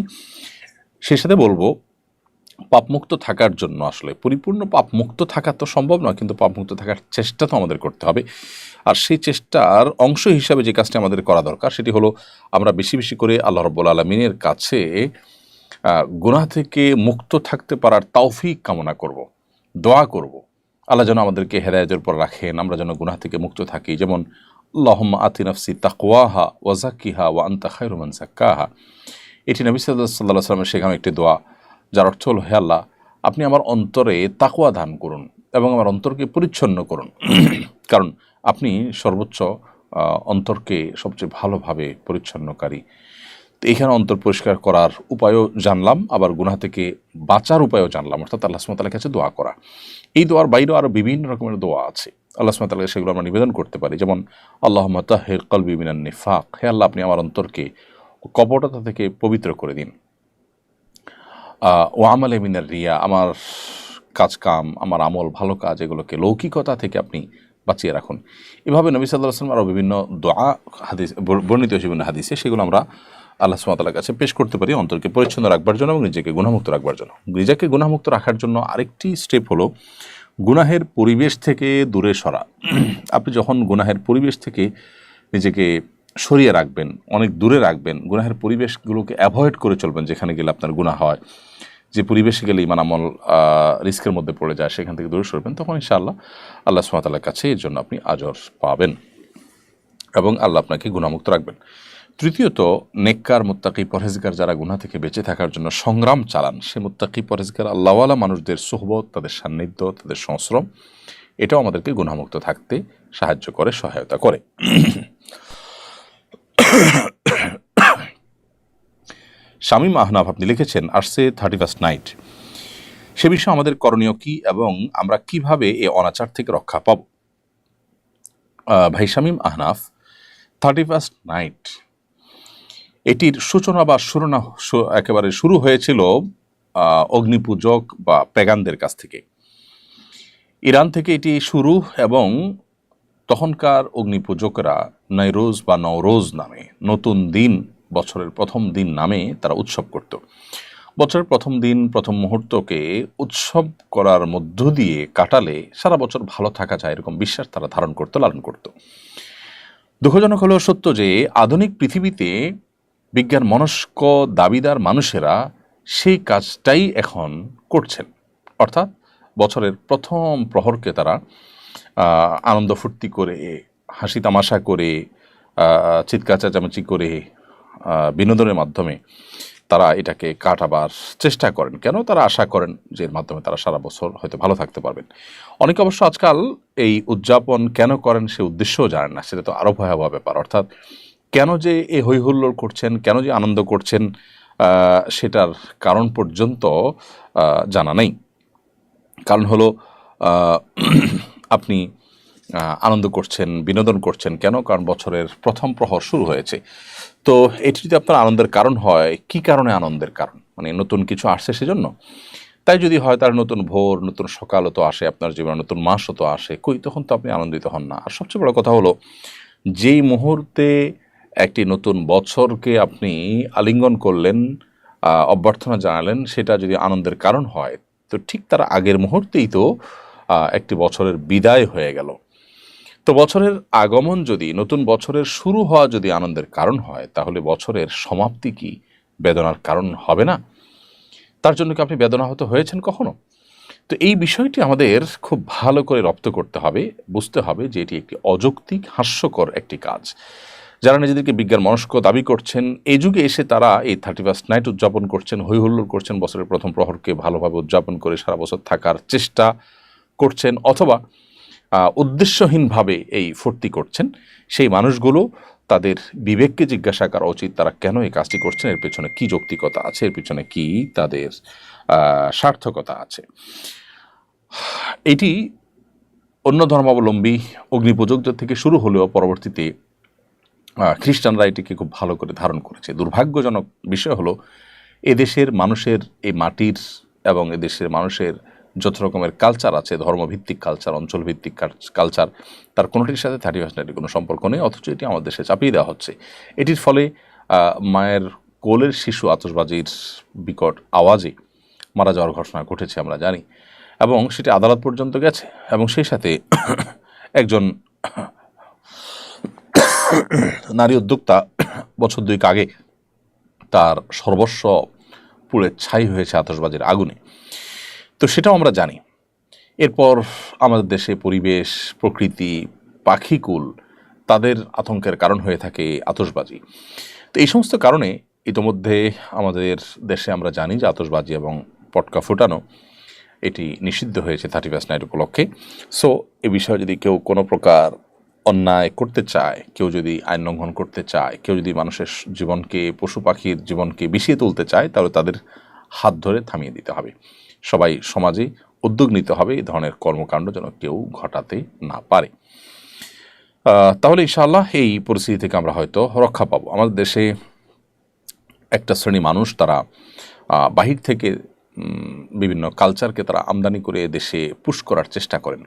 সেই সাথে বলবো, পাপমুক্ত থাকার জন্য আসলে পরিপূর্ণ পাপমুক্ত থাকা তো সম্ভব নয়, কিন্তু পাপমুক্ত থাকার চেষ্টা তো আমাদের করতে হবে। আর সেই চেষ্টার অংশ হিসাবে যে কাজটি আমাদের করা দরকার, সেটি হলো আমরা বেশি বেশি করে আল্লাহ রাব্বুল আলামিনের কাছে গুনাহ থেকে মুক্ত থাকতে পারার তৌফিক কামনা করব, দোয়া করব। আল্লাহ যেন আমাদেরকে হেদায়েতের উপর রাখেন, আমরা যেন গুনাহ থেকে মুক্ত থাকি। যেমন আল্লাহুম্মা আতি নাফসি তাকওয়াহা ওয়া যাক্কিহা ওয়া আনতা খায়রু মান যাক্কাহা, এটি নবী সাল্লাল্লাহু আলাইহি ওয়াসাল্লামের শেখানো একটি দোয়া। যার অর্থ হলো, হে আল্লাহ, আপনি আমার অন্তরে তাকওয়া দান করুন এবং আমার অন্তরকে পরিচ্ছন্ন করুন, কারণ আপনি সর্বোচ্চ অন্তরকে সবচেয়ে ভালোভাবে পরিচ্ছন্নকারী। তো এখানে অন্তর পরিষ্কার করার উপায়ও জানলাম, আবার গুনাহ থেকে বাঁচার উপায়ও জানলাম, অর্থাৎ আল্লাহ সুবহানাহু ওয়া তাআলার কাছে দোয়া করা। এই দোয়ার বাইরেও আরও বিভিন্ন রকমের দোয়া আছে, আল্লাহ সুবহানাহু ওয়া তাআলাকে সেগুলো আমরা নিবেদন করতে পারি। যেমন আল্লাহুম্মা তাহহির কলবি মিনান নিফাক, হে আল্লাহ, আপনি আমার অন্তরকে কপটতা থেকে পবিত্র করে দিন। ও আমালে মিনার রিয়া, আমার কাজকাম, আমার আমল, ভালো কাজ, এগুলোকে লৌকিকতা থেকে আপনি বাঁচিয়ে রাখুন। এভাবে নবী সাল্লাল্লাহু আলাইহি ওয়াসাল্লাম আরও বিভিন্ন দোয়া হাদিস বর্ণিত বিভিন্ন হাদিসে, সেগুলো আমরা আল্লাহ সুবহানাহু ওয়া তাআলার কাছে পেশ করতে পারি অন্তরকে পরিচ্ছন্ন রাখবার জন্য এবং নিজেকে গুনাহমুক্ত রাখবার জন্য। নিজেকে গুনাহমুক্ত রাখার জন্য আরেকটি স্টেপ হলো গুনাহের পরিবেশ থেকে দূরে সরা। আপনি যখন গুনাহের পরিবেশ থেকে নিজেকে সরিয়ে রাখবেন, অনেক দূরে রাখবেন, গুনাহের পরিবেশগুলোকে অ্যাভয়েড করে চলবেন, যেখানে গেলে আপনার গুনাহ হয়, যে পরিবেশে গেলে ইমান আমল রিস্কের মধ্যে পড়ে যায়, সেখান থেকে দূরে সরবেন, তখন ইনশাআল্লাহ আল্লাহ সুবহানাহু ওয়া তাআলার কাছে এর জন্য আপনি আজর পাবেন এবং আল্লাহ আপনাকে গুনাহমুক্ত রাখবেন। তৃতীয়ত, নেককার মুত্তাকি পরহেজগার যারা গুনাহ থেকে বেঁচে থাকার জন্য সংগ্রাম চালান, সে মুত্তাকি পরহেজগার আল্লাহওয়ালা মানুষদের সোহবত, তাদের সান্নিধ্য, তাদের সংশ্রম, এটাও আমাদেরকে গুনাহমুক্ত থাকতে সাহায্য করে, সহায়তা করে। শামীম আহনাফ আপনি লিখেছেন, আসছে 31st নাইট, সে বিষয়ে আমাদের করণীয় কি এবং আমরা কিভাবে এ অনাচার থেকে রক্ষা পাব? ভাই শামীম আহনাফ, 31st নাইট এটির সূচনা বা একেবারে শুরু হয়েছিল অগ্নিপূজক বা পেগানদের কাছ থেকে। ইরান থেকে এটি শুরু এবং তখনকার অগ্নিপূজকরা নৈরোজ বা নওরোজ নামে, নতুন দিন, বছরের প্রথম দিন নামে তারা উৎসব করত। বছরের প্রথম দিন, প্রথম মুহূর্তকে উৎসব করার মধ্য দিয়ে কাটালে সারা বছর ভালো থাকা যায়, এরকম বিশ্বাস তারা ধারণ করত, লালন করত। দুঃখজনক হলেও সত্য যে আধুনিক পৃথিবীতে বিজ্ঞান মনস্ক দাবিদার মানুষেরা সেই কাজটাই এখন করছেন, অর্থাৎ বছরের প্রথম প্রহরকে তারা আনন্দ ফুর্তি করে, হাসি তামাশা করে, চিৎকার চেঁচামেচি করে, বিনোদনের মাধ্যমে তারা এটাকে কাটাবার চেষ্টা করেন। কেন? তারা আশা করেন যে এর মাধ্যমে তারা সারা বছর হয়তো ভালো থাকতে পারবেন। অনেকে অবশ্য আজকাল এই উদযাপন কেন করেন সে উদ্দেশ্যও জানেন না, সেটা তো আরও ভয়াবহ ব্যাপার। অর্থাৎ কেন যে এই হৈহুল্লোড় করছেন, কেন যে আনন্দ করছেন, সেটার কারণ পর্যন্ত জানা নেই। কারণ হলো আপনি আনন্দ করছেন, বিনোদন করছেন কেন? কারণ বছরের প্রথম প্রহর শুরু হয়েছে। তো এটি যদি আপনার আনন্দের কারণ হয়, কি কারণে আনন্দের কারণ? মানে নতুন কিছু আসছে সেজন্য? তাই যদি হয়, তার নতুন ভোর, নতুন সকালও তো আসে আপনার জীবনে, নতুন মাসও তো আসে, কই তখন তো আপনি আনন্দিত হন না। আর সবচেয়ে বড় কথা হলো, যেই মুহূর্তে একটি নতুন বছরকে আপনি আলিঙ্গন করলেন, অভ্যর্থনা জানালেন, সেটা যদি আনন্দের কারণ হয়, তো ঠিক তার আগের মুহূর্তেই তো একটি বছরের বিদায় হয়ে গেল। তো বছরের আগমন যদি, নতুন বছরের শুরু হওয়া যদি আনন্দের কারণ হয়, তাহলে বছরের সমাপ্তি কি বেদনার কারণ হবে না? তার জন্য কি আপনি বেদনাহত হয়েছেন কখনো? তো এই বিষয়টি আমাদের খুব ভালো করে রপ্ত করতে হবে, বুঝতে হবে যে এটি একটি অযৌক্তিক, হাস্যকর একটি কাজ। যারা নিজেদেরকে বিজ্ঞান মনস্ক দাবি করছেন, এই যুগে এসে তারা এই 31st নাইট উদযাপন করছেন, হৈহুল্লোড় করছেন, বছরের প্রথম প্রহরকে ভালোভাবে উদযাপন করে সারা বছর থাকার চেষ্টা করছেন, অথবা উদ্দেশ্যহীনভাবে এই ফুর্তি করছেন, সেই মানুষগুলো তাদের বিবেককে জিজ্ঞাসা করা উচিত, তারা কেন এই কাজটি করছেন, এর পেছনে কী যৌক্তিকতা আছে, এর পেছনে কী তাদের সার্থকতা আছে। এটি অন্য ধর্মাবলম্বী অগ্নিপূজকদের থেকে শুরু হলেও পরবর্তীতে খ্রিস্টানরা এটিকে খুব ভালো করে ধারণ করেছে। দুর্ভাগ্যজনক বিষয় হলো, এদেশের মানুষের, এই মাটির এবং এদেশের মানুষের যত রকমের কালচার আছে, ধর্মভিত্তিক কালচার, অঞ্চলভিত্তিক কালচার, তার কোনোটির সাথে 31st নাইটের কোনো সম্পর্ক নেই, অথচ এটি আমাদের দেশে চাপিয়ে দেওয়া হচ্ছে। এটির ফলে মায়ের কোলের শিশু আতশবাজির বিকট আওয়াজে মারা যাওয়ার ঘটনা ঘটেছে, আমরা জানি, এবং সেটি আদালত পর্যন্ত গেছে। এবং সেই সাথে একজন নারী উদ্যোক্তা বছর 2 আগে তার সর্বস্ব পুড়ে ছাই হয়েছে আতশবাজির আগুনে। তো সেটাও আমরা জানি। এরপর আমাদের দেশে পরিবেশ, প্রকৃতি, পাখিকুল, তাদের আতঙ্কের কারণ হয়ে থাকে আতশবাজি। তো এই সমস্ত কারণে ইতোমধ্যে আমাদের দেশে আমরা জানি যে আতশবাজি এবং পটকা ফুটানো এটি নিষিদ্ধ হয়েছে 31 নাইট উপলক্ষে। সো এ বিষয়ে যদি কেউ কোনো প্রকার অন্যায় করতে চায়, কেউ যদি আইন লঙ্ঘন করতে চায়, কেউ যদি মানুষের জীবনকে, পশু পাখির জীবনকে বিষিয়ে তুলতে চায়, তাহলে তাদের হাত ধরে থামিয়ে দিতে হবে। সবাই সমাজে উদ্যোগ নিতে হবে এই ধরনের কর্মকাণ্ড যেন কেউ ঘটাতে না পারে। তাহলে ইনশাআল্লাহ এই পরিস্থিতি থেকে আমরা হয়তো রক্ষা পাবো। আমাদের দেশে একটা শ্রেণী মানুষ তারা বাহির থেকে বিভিন্ন কালচারকে তারা আমদানি করে দেশে পুশ করার চেষ্টা করেন।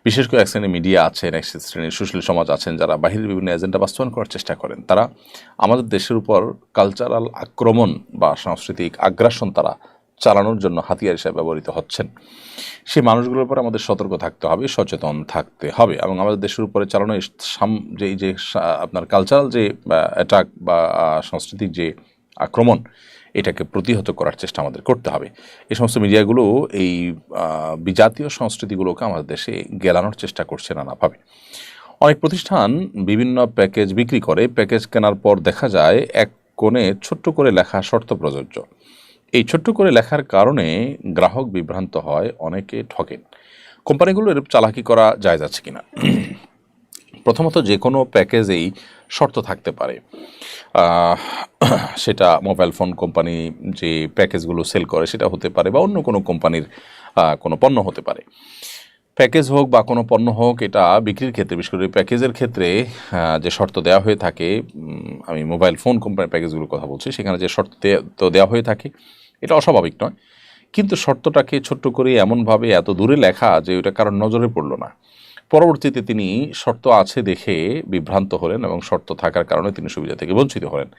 বিশেষ করে এক শ্রেণীর মিডিয়া আছেন, এক শ্রেণীর সুশীল সমাজ আছেন যারা বাহিরের বিভিন্ন এজেন্ডা বাস্তবায়ন করার চেষ্টা করেন। তারা আমাদের দেশের উপর কালচারাল আক্রমণ বা সাংস্কৃতিক আগ্রাসন তারা চালানোর জন্য হাতিয়ার হিসেবে ব্যবহৃত হচ্ছেন। সেই মানুষগুলোর উপর আমাদের সতর্ক থাকতে হবে, সচেতন থাকতে হবে এবং আমাদের দেশের উপরে চালানো যে আপনার কালচারাল যে অ্যাটাক বা সাংস্কৃতিক যে আক্রমণ এটাকে প্রতিহত করার চেষ্টা আমাদের করতে হবে। এই সমস্ত মিডিয়াগুলো এই বিজাতীয় সংস্কৃতিগুলোকে আমাদের দেশে গেলানোর চেষ্টা করছে নানাভাবে। অনেক প্রতিষ্ঠান বিভিন্ন প্যাকেজ বিক্রি করে, প্যাকেজ কেনার পর দেখা যায় এক কোণে ছোট্ট করে লেখা শর্ত প্রযোজ্য। এই ছোট্ট করে লেখার কারণে গ্রাহক বিভ্রান্ত হয়, অনেকে ঠকেন। কোম্পানিগুলো এর চালাকি করা জায়েজ আছে কিনা? প্রথমত যে কোনো প্যাকেজেই শর্ত থাকতে পারে। সেটা মোবাইল ফোন কোম্পানি যে প্যাকেজগুলো সেল করে সেটা হতে পারে, বা অন্য কোনো কোম্পানির কোনো পণ্য হতে পারে। প্যাকেজ হোক বা কোনো পণ্য হোক, এটা বিক্রির ক্ষেত্রে, বিশেষ করে প্যাকেজের ক্ষেত্রে যে শর্ত দেওয়া হয়ে থাকে, আমি মোবাইল ফোন কোম্পানির প্যাকেজগুলোর কথা বলছি, সেখানে যে শর্ত তো দেওয়া হয়ে থাকে এটা অস্বাভাবিক নয়। কিন্তু শর্তটাকে ছোট্ট করে এমনভাবে এত দূরে লেখা যে ওটা কারোর নজরে পড়ল না। পরবর্তীতে তিনি শর্ত আছে দেখে বিভ্রান্ত হলেন এবং শর্ত থাকার কারণে তিনি সুবিধা থেকে বঞ্চিত হলেন।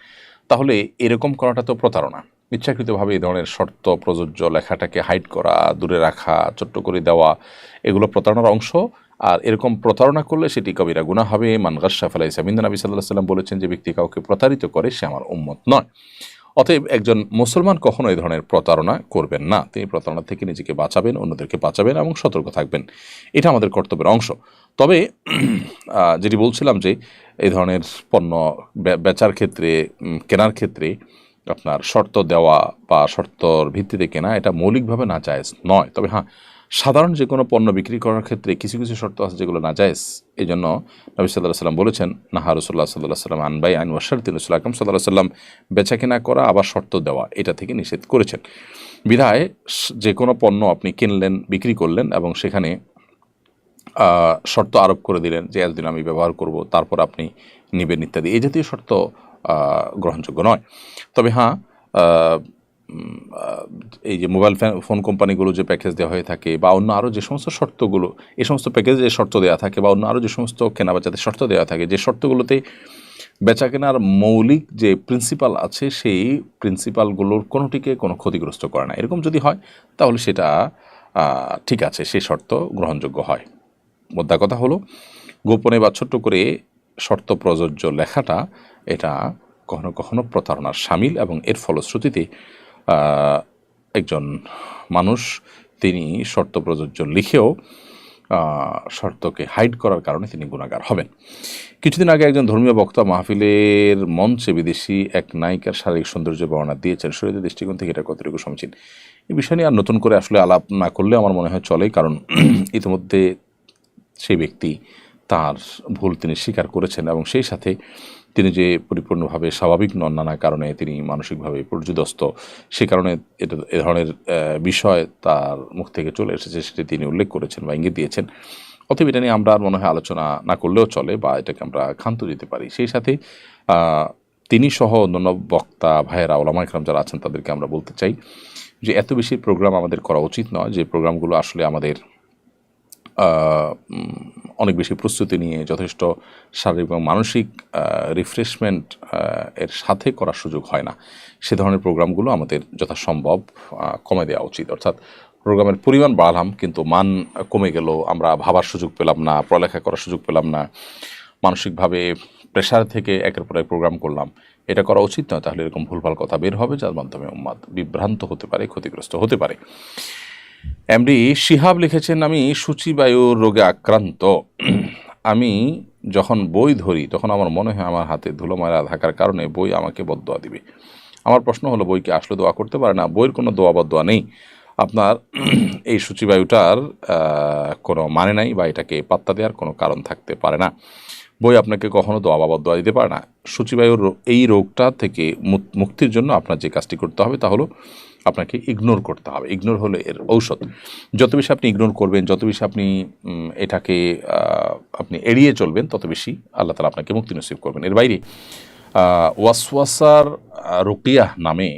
তাহলে এরকম করাটা তো প্রতারণা। ইচ্ছাকৃতভাবে এই ধরনের শর্ত প্রযোজ্য লেখাটাকে হাইড করা, দূরে রাখা, ছোট্ট করে দেওয়া, এগুলো প্রতারণার অংশ। আর এরকম প্রতারণা করলে সেটি কবিরা গুনাহ হবে। মান গাশশা ফালাইসা মিন্না, নবী সাল্লাল্লাহু আলাইহি ওয়াসাল্লাম বলেছেন যে ব্যক্তি কাউকে প্রতারিত করে সে আমার উম্মত নয়। অতএব একজন মুসলমান কখনো এই ধরনের প্রতারণা করবেন না। তিনি প্রতারণা থেকে নিজেকে বাঁচাবেন, অন্যদেরকে বাঁচাবেন এবং সতর্ক থাকবেন। এটা আমাদের কর্তব্যের অংশ। তবে যেটি বলছিলাম যে এই ধরনের পণ্য বেচার ক্ষেত্রে, কেনার ক্ষেত্রে আপনার শর্ত দেওয়া বা শর্তর ভিত্তিতে কেনা এটা মৌলিকভাবে নাজায়েজ নয়। তবে হ্যাঁ, সাধারণ যে কোনো পণ্য বিক্রি করার ক্ষেত্রে কিছু কিছু শর্ত আছে যেগুলো নাজায়েজ। এই জন্য নবী সাল্লাল্লাহু আলাইহি ওয়াসাল্লাম বলেছেন, নাহা রাসূলুল্লাহ সাল্লাল্লাহু আলাইহি ওয়াসাল্লাম আন বাই'আন ওয়া শারতিন, রাসূল আকরাম সাল্লাল্লাহু আলাইহি ওয়াসাল্লাম বেচা কেনা করা আবার শর্ত দেওয়া এটা থেকে নিষেধ করেছেন। বিধায় যে কোনো পণ্য আপনি কিনলেন, বিক্রি করলেন এবং সেখানে শর্ত আরোপ করে দিলেন যে এতদিন আমি ব্যবহার করব, তারপর আপনি নেবেন ইত্যাদি, এই জাতীয় শর্ত গ্রহণযোগ্য নয়। তবে হ্যাঁ, এই যে মোবাইল ফোন কোম্পানিগুলো যে প্যাকেজ দেওয়া হয়ে থাকে বা অন্য আরও যে সমস্ত শর্তগুলো, এই সমস্ত প্যাকেজে যে শর্ত দেওয়া থাকে বা অন্য আরও যে সমস্ত কেনাবেচাতে শর্ত দেওয়া থাকে, যে শর্তগুলোতে বেচা কেনার মৌলিক যে প্রিন্সিপাল আছে সেই প্রিন্সিপালগুলোর কোনোটিকে কোনো ক্ষতিগ্রস্ত করে না, এরকম যদি হয় তাহলে সেটা ঠিক আছে, সেই শর্ত গ্রহণযোগ্য হয়। মোদ্দা কথা হলো, গোপনে বা ছোট্ট করে শর্ত প্রযোজ্য লেখাটা এটা কখনো কখনো প্রতারণার শামিল এবং এর ফলশ্রুতিতে একজন মানুষ তিনি শর্ত প্রযোজ্য লিখেও শর্তকে হাইড করার কারণে তিনি গুনাহগার হবেন। কিছুদিন আগে একজন ধর্মীয় বক্তা মাহফিলের মঞ্চে বিদেশি এক নায়িকার শারীরিক সৌন্দর্য বর্ণনা দিয়েছেন। শরীরের দৃষ্টিকোণ থেকে এটা কতটুকু সমীচীন, এই বিষয় নিয়ে আর নতুন করে আসলে আলাপ না করলে আমার মনে হয় চলে, কারণ ইতিমধ্যে সেই ব্যক্তি তার ভুল তিনি স্বীকার করেছেন এবং সেই সাথে তিনি যে পরিপূর্ণভাবে স্বাভাবিক নন, নানা কারণে তিনি মানসিকভাবে পর্যুদস্ত, সে কারণে এটা এ ধরনের বিষয় তার মুখ থেকে চলে এসেছে, সেটি তিনি উল্লেখ করেছেন বা ইঙ্গিত দিয়েছেন। অতএব এটা নিয়ে আমরা মনে হয় আলোচনা না করলেও চলে বা এটাকে আমরা ক্ষান্ত দিতে পারি। সেই সাথে তিনি সহ অন্যান্য বক্তা ভাইয়েরা, ওলামা ইকরাম যারা আছেন তাদেরকে আমরা বলতে চাই যে এত বেশি প্রোগ্রাম আমাদের করা উচিত নয়, যে প্রোগ্রামগুলো আসলে আমাদের অনেক বেশি প্রস্তুতি নিয়ে যথেষ্ট শারীরিক এবং মানসিক রিফ্রেশমেন্ট এর সাথে করার সুযোগ হয় না। সে ধরনের প্রোগ্রামগুলো আমাদের যথাসম্ভব কমে দেওয়া উচিত। অর্থাৎ প্রোগ্রামের পরিমাণ বাড়ালাম কিন্তু মান কমে গেল, আমরা ভাবার সুযোগ পেলাম না, পড়ালেখা করার সুযোগ পেলাম না, মানসিকভাবে প্রেশার থেকে একের পর এক প্রোগ্রাম করলাম, এটা করা উচিত নয়। তাহলে এরকম ভুলভাল কথা বের হবে যার মাধ্যমে উম্মাদ বিভ্রান্ত হতে পারে, ক্ষতিগ্রস্ত হতে পারে। এমডি শিহাব লিখেছেন, আমি সূচিবায়ুর রোগে আক্রান্ত। আমি যখন বই ধরি তখন আমার মনে হয় আমার হাতে ধুলো ময়লা থাকার কারণে বই আমাকে বদদোয়া দিবে। আমার প্রশ্ন হলো, বই কি আসলে দোয়া করতে পারে না? বইয়ের কোনো দোয়া বা দোয়া নেই। আপনার এই সূচিবায়ুটার কোনো মানে নাই, বা এটাকে পাত্তা দেওয়ার কোনো কারণ থাকতে পারে না। বই আপনাকে কখনো দোয়া বা বদদোয়া দিতে পারে না। সূচিবায়ুর এই রোগটা থেকে মুক্তির জন্য আপনার যে কাজটি করতে হবে তা হলো আপনাকে ইগনোর করতে হবে। ইগনোর হলো এর ঔষধ। যত বেশি আপনি ইগনোর করবেন, যত বেশি আপনি এটাকে আপনি এড়িয়ে চলবেন, তত বেশি আল্লাহ তাআলা আপনাকে মুক্তি নসিব করবেন। এর বাইরে ওয়াসওয়াসার রুকিয়াহ নামে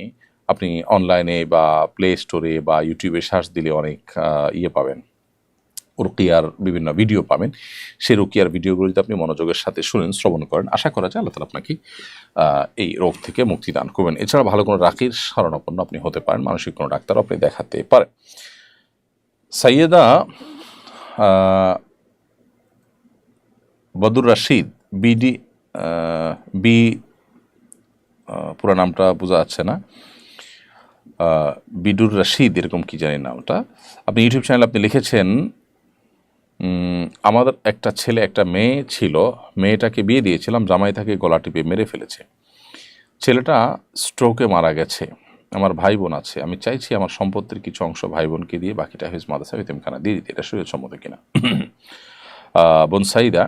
আপনি অনলাইনে বা প্লে স্টোরে বা ইউটিউবে সার্চ দিলে অনেক পাবেন, রুকিয়ার বিভিন্ন ভিডিও পাবেন। সেই রুকিয়ার ভিডিওগুলো যদি আপনি মনোযোগের সাথে শুনেন, শ্রবণ করেন, আশা করা যায় আল্লাহ তাআলা আপনাকে এই রোগ থেকে মুক্তি দান করবেন। এছাড়া ভালো কোনো রাকির শরণাপন্ন আপনি হতে পারেন, মানসিক কোনো ডাক্তার আপনি দেখাতে পারেন। সাইয়েদা বদুর রাশিদ বিডি বি পুরো নামটা বোঝা যাচ্ছে না, বিডুর রাশিদ এরকম কি জানি নামটা। আপনি ইউটিউব চ্যানেল আপনি লিখেছেন, আমাদের একটা ছেলে একটা মেয়ে ছিল, মেয়েটাকে বিয়ে দিয়েছিলাম, জামাই তাকে গলা টিপে মেরে ফেলেছে, ছেলেটা স্ট্রোকে মারা গেছে, আমার ভাই বোন আছে, আমি চাইছি আমার সম্পত্তির কিছু অংশ ভাই বোনকে দিয়ে বাকিটা হিফজ মাদ্রাসা এতিমখানা দিয়ে দিতে, এটা শরীয়ত সম্মত কিনা? বোন সাইদা,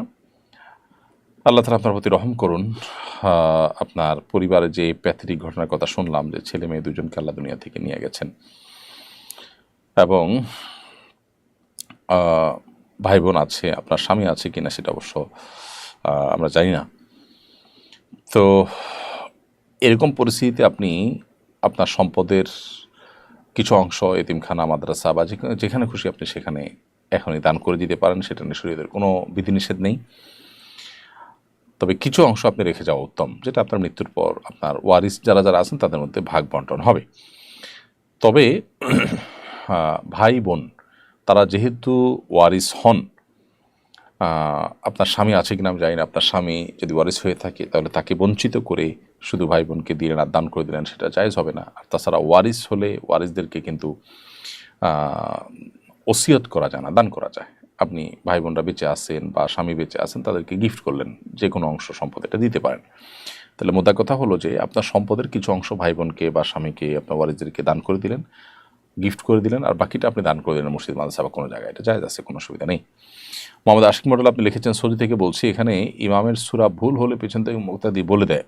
আল্লাহ তাআলা আপনার প্রতি রহম করুন। আপনার পরিবারে যে প্যাথেটিক ঘটনার কথা শুনলাম, যে ছেলে মেয়ে দুজনকে আল্লাহ দুনিয়া থেকে নিয়ে গেছেন, এবং ভাই বোন আছে, আপনার স্বামী আছে কিনা সেটা অবশ্য আমরা জানি না। তো এরকম পরিস্থিতিতে আপনি আপনার সম্পদের কিছু অংশ এতিমখানা, মাদ্রাসা বা যেখানে খুশি আপনি সেখানে এখনই দান করে দিতে পারেন, সেটা নিয়ে শরীয়তের কোনো বিধিনিষেধ নেই। তবে কিছু অংশ আপনি রেখে যাওয়া উত্তম, যেটা আপনার মৃত্যুর পর আপনার ওয়ারিস যারা যারা আছেন তাদের মধ্যে ভাগ বন্টন হবে। তবে ভাই বোন তারা যেহেতু ওয়ারিস হন, আপনার স্বামী আছে কিনা আমি জানি না, আপনার স্বামী যদি ওয়ারিস হয়ে থাকে তাহলে তাকে বঞ্চিত করে শুধু ভাই বোনকে দিলেন আর দান করে দিলেন, সেটা জায়েজ হবে না। আর তাছাড়া ওয়ারিস হলে ওয়ারিসদেরকে কিন্তু ওসিয়ত করা যায় না, দান করা যায়। আপনি ভাই বোনরা বেঁচে আছেন বা স্বামী বেঁচে আছেন, তাদেরকে গিফট করলেন, যে কোনো অংশ সম্পদ এটা দিতে পারেন। তাহলে মোদ্দা কথা হলো যে আপনার সম্পদের কিছু অংশ ভাই বোনকে বা স্বামীকে, আপনার ওয়ারিসদেরকে দান করে দিলেন, গিফট করে দিলেন, আর বাকিটা আপনি দান করে দিলেন মসজিদ মাদ্রাসা বা কোনো জায়গায়, এটা জায়েজ আছে, কোনো অসুবিধা নেই। মোহাম্মদ আশিক মডেল আপনি লিখেছেন, সৌদি থেকে বলছি, এখানে ইমামের সূরা ভুল হলে পেছন থেকে মুক্তাদি বলে দেয়,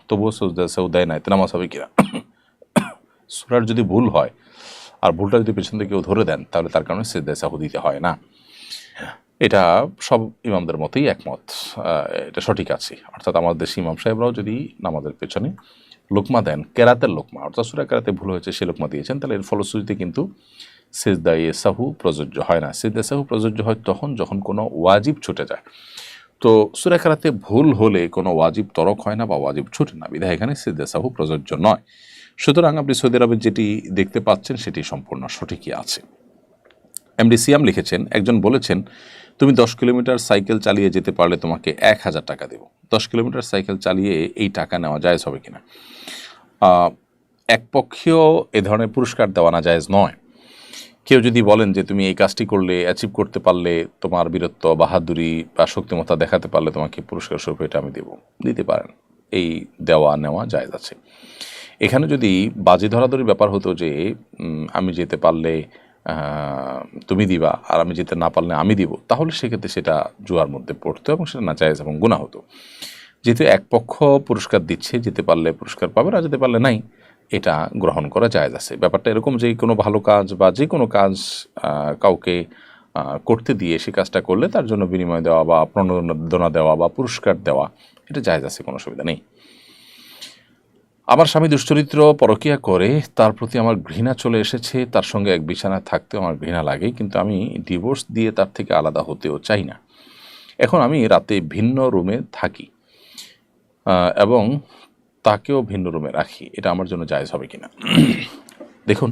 তবুও সেও দেয় না, এতে নামাজ হবে কিনা? সূরার যদি ভুল হয় আর ভুলটা যদি পেছন থেকে কেউ ধরে দেন, তাহলে তার কারণে সিজদায়ে সাহু দিতে হয় না। এটা সব ইমামদের মতেই একমত, এটা সঠিক আছে। অর্থাৎ আমাদের দেশি ইমাম সাহেবরাও যদি নামাজের পেছনে লোকমা দেন, কেরাতের লোকমা, অর্থাৎ সূরা কেরাতে ভুল হয়েছে সে লোকমা দিয়েছেন, তাহলে এর ফলশ্রুতিতে কিন্তু সিজদায়ে সাহু প্রযোজ্য হয় না। সিজদায়ে সাহু প্রযোজ্য হয় তখন যখন কোনো ওয়াজিব ছুটে যায়। তো সূরা কেরাতে ভুল হলে কোনো ওয়াজিব তরক হয় না বা ওয়াজিব ছুটে না, বিধায় এখানে সিজদায়ে সাহু প্রযোজ্য নয়। সুতরাং আপনি সৌদি আরবে যেটি দেখতে পাচ্ছেন সেটি সম্পূর্ণ সঠিকই আছে। এমডি সিয়াম লিখেছেন, একজন বলেছেন, তুমি 10 কিলোমিটার সাইকেল চালিয়ে যেতে পারলে তোমাকে 1000 টাকা দেব। 10 কিলোমিটার সাইকেল চালিয়ে এই টাকা নেওয়া জায়েজ হবে কিনা? একপক্ষীয় এ ধরনের পুরস্কার দেওয়া না জায়েজ নয়। কেউ যদি বলেন যে তুমি এই কাজটি করলে, অ্যাচিভ করতে পারলে, তোমার বীরত্ব, বাহাদুরি বা শক্তিমত্তা দেখাতে পারলে তোমাকে পুরস্কার স্বরূপ এটা আমি দেব, দিতে পারেন, এই দেওয়া নেওয়া জায়েজ আছে। এখানে যদি বাজি ধরাধরি ব্যাপার হতো যে আমি যেতে পারলে তুমি দিবা আর আমি যেতে না পারলে আমি দিব, তাহলে সেক্ষেত্রে সেটা জুয়ার মধ্যে পড়তো এবং সেটা নাজায়েজ এবং গুনাহ হতো। যেহেতু এক পক্ষ পুরস্কার দিচ্ছে, যেতে পারলে পুরস্কার পাবে, আর যেতে পারলে নাই, এটা গ্রহণ করা জায়েজ আছে। ব্যাপারটা এরকম যে কোনো ভালো কাজ বা যে কোনো কাজ কাউকে করতে দিয়ে সে কাজটা করলে তার জন্য বিনিময় দেওয়া বা প্রণোদনা দেওয়া বা পুরস্কার দেওয়া, এটা জায়েজ আছে, কোনো অসুবিধা নেই। আমার স্বামী দুশ্চরিত্র, পরকীয়া করে, তার প্রতি আমার ঘৃণা চলে এসেছে, তার সঙ্গে এক বিছানায় থাকতেও আমার ঘৃণা লাগে, কিন্তু আমি ডিভোর্স দিয়ে তার থেকে আলাদা হতেও চাই না। এখন আমি রাতে ভিন্ন রুমে থাকি এবং তাকেও ভিন্ন রুমে রাখি, এটা আমার জন্য জায়েজ হবে কিনা? দেখুন,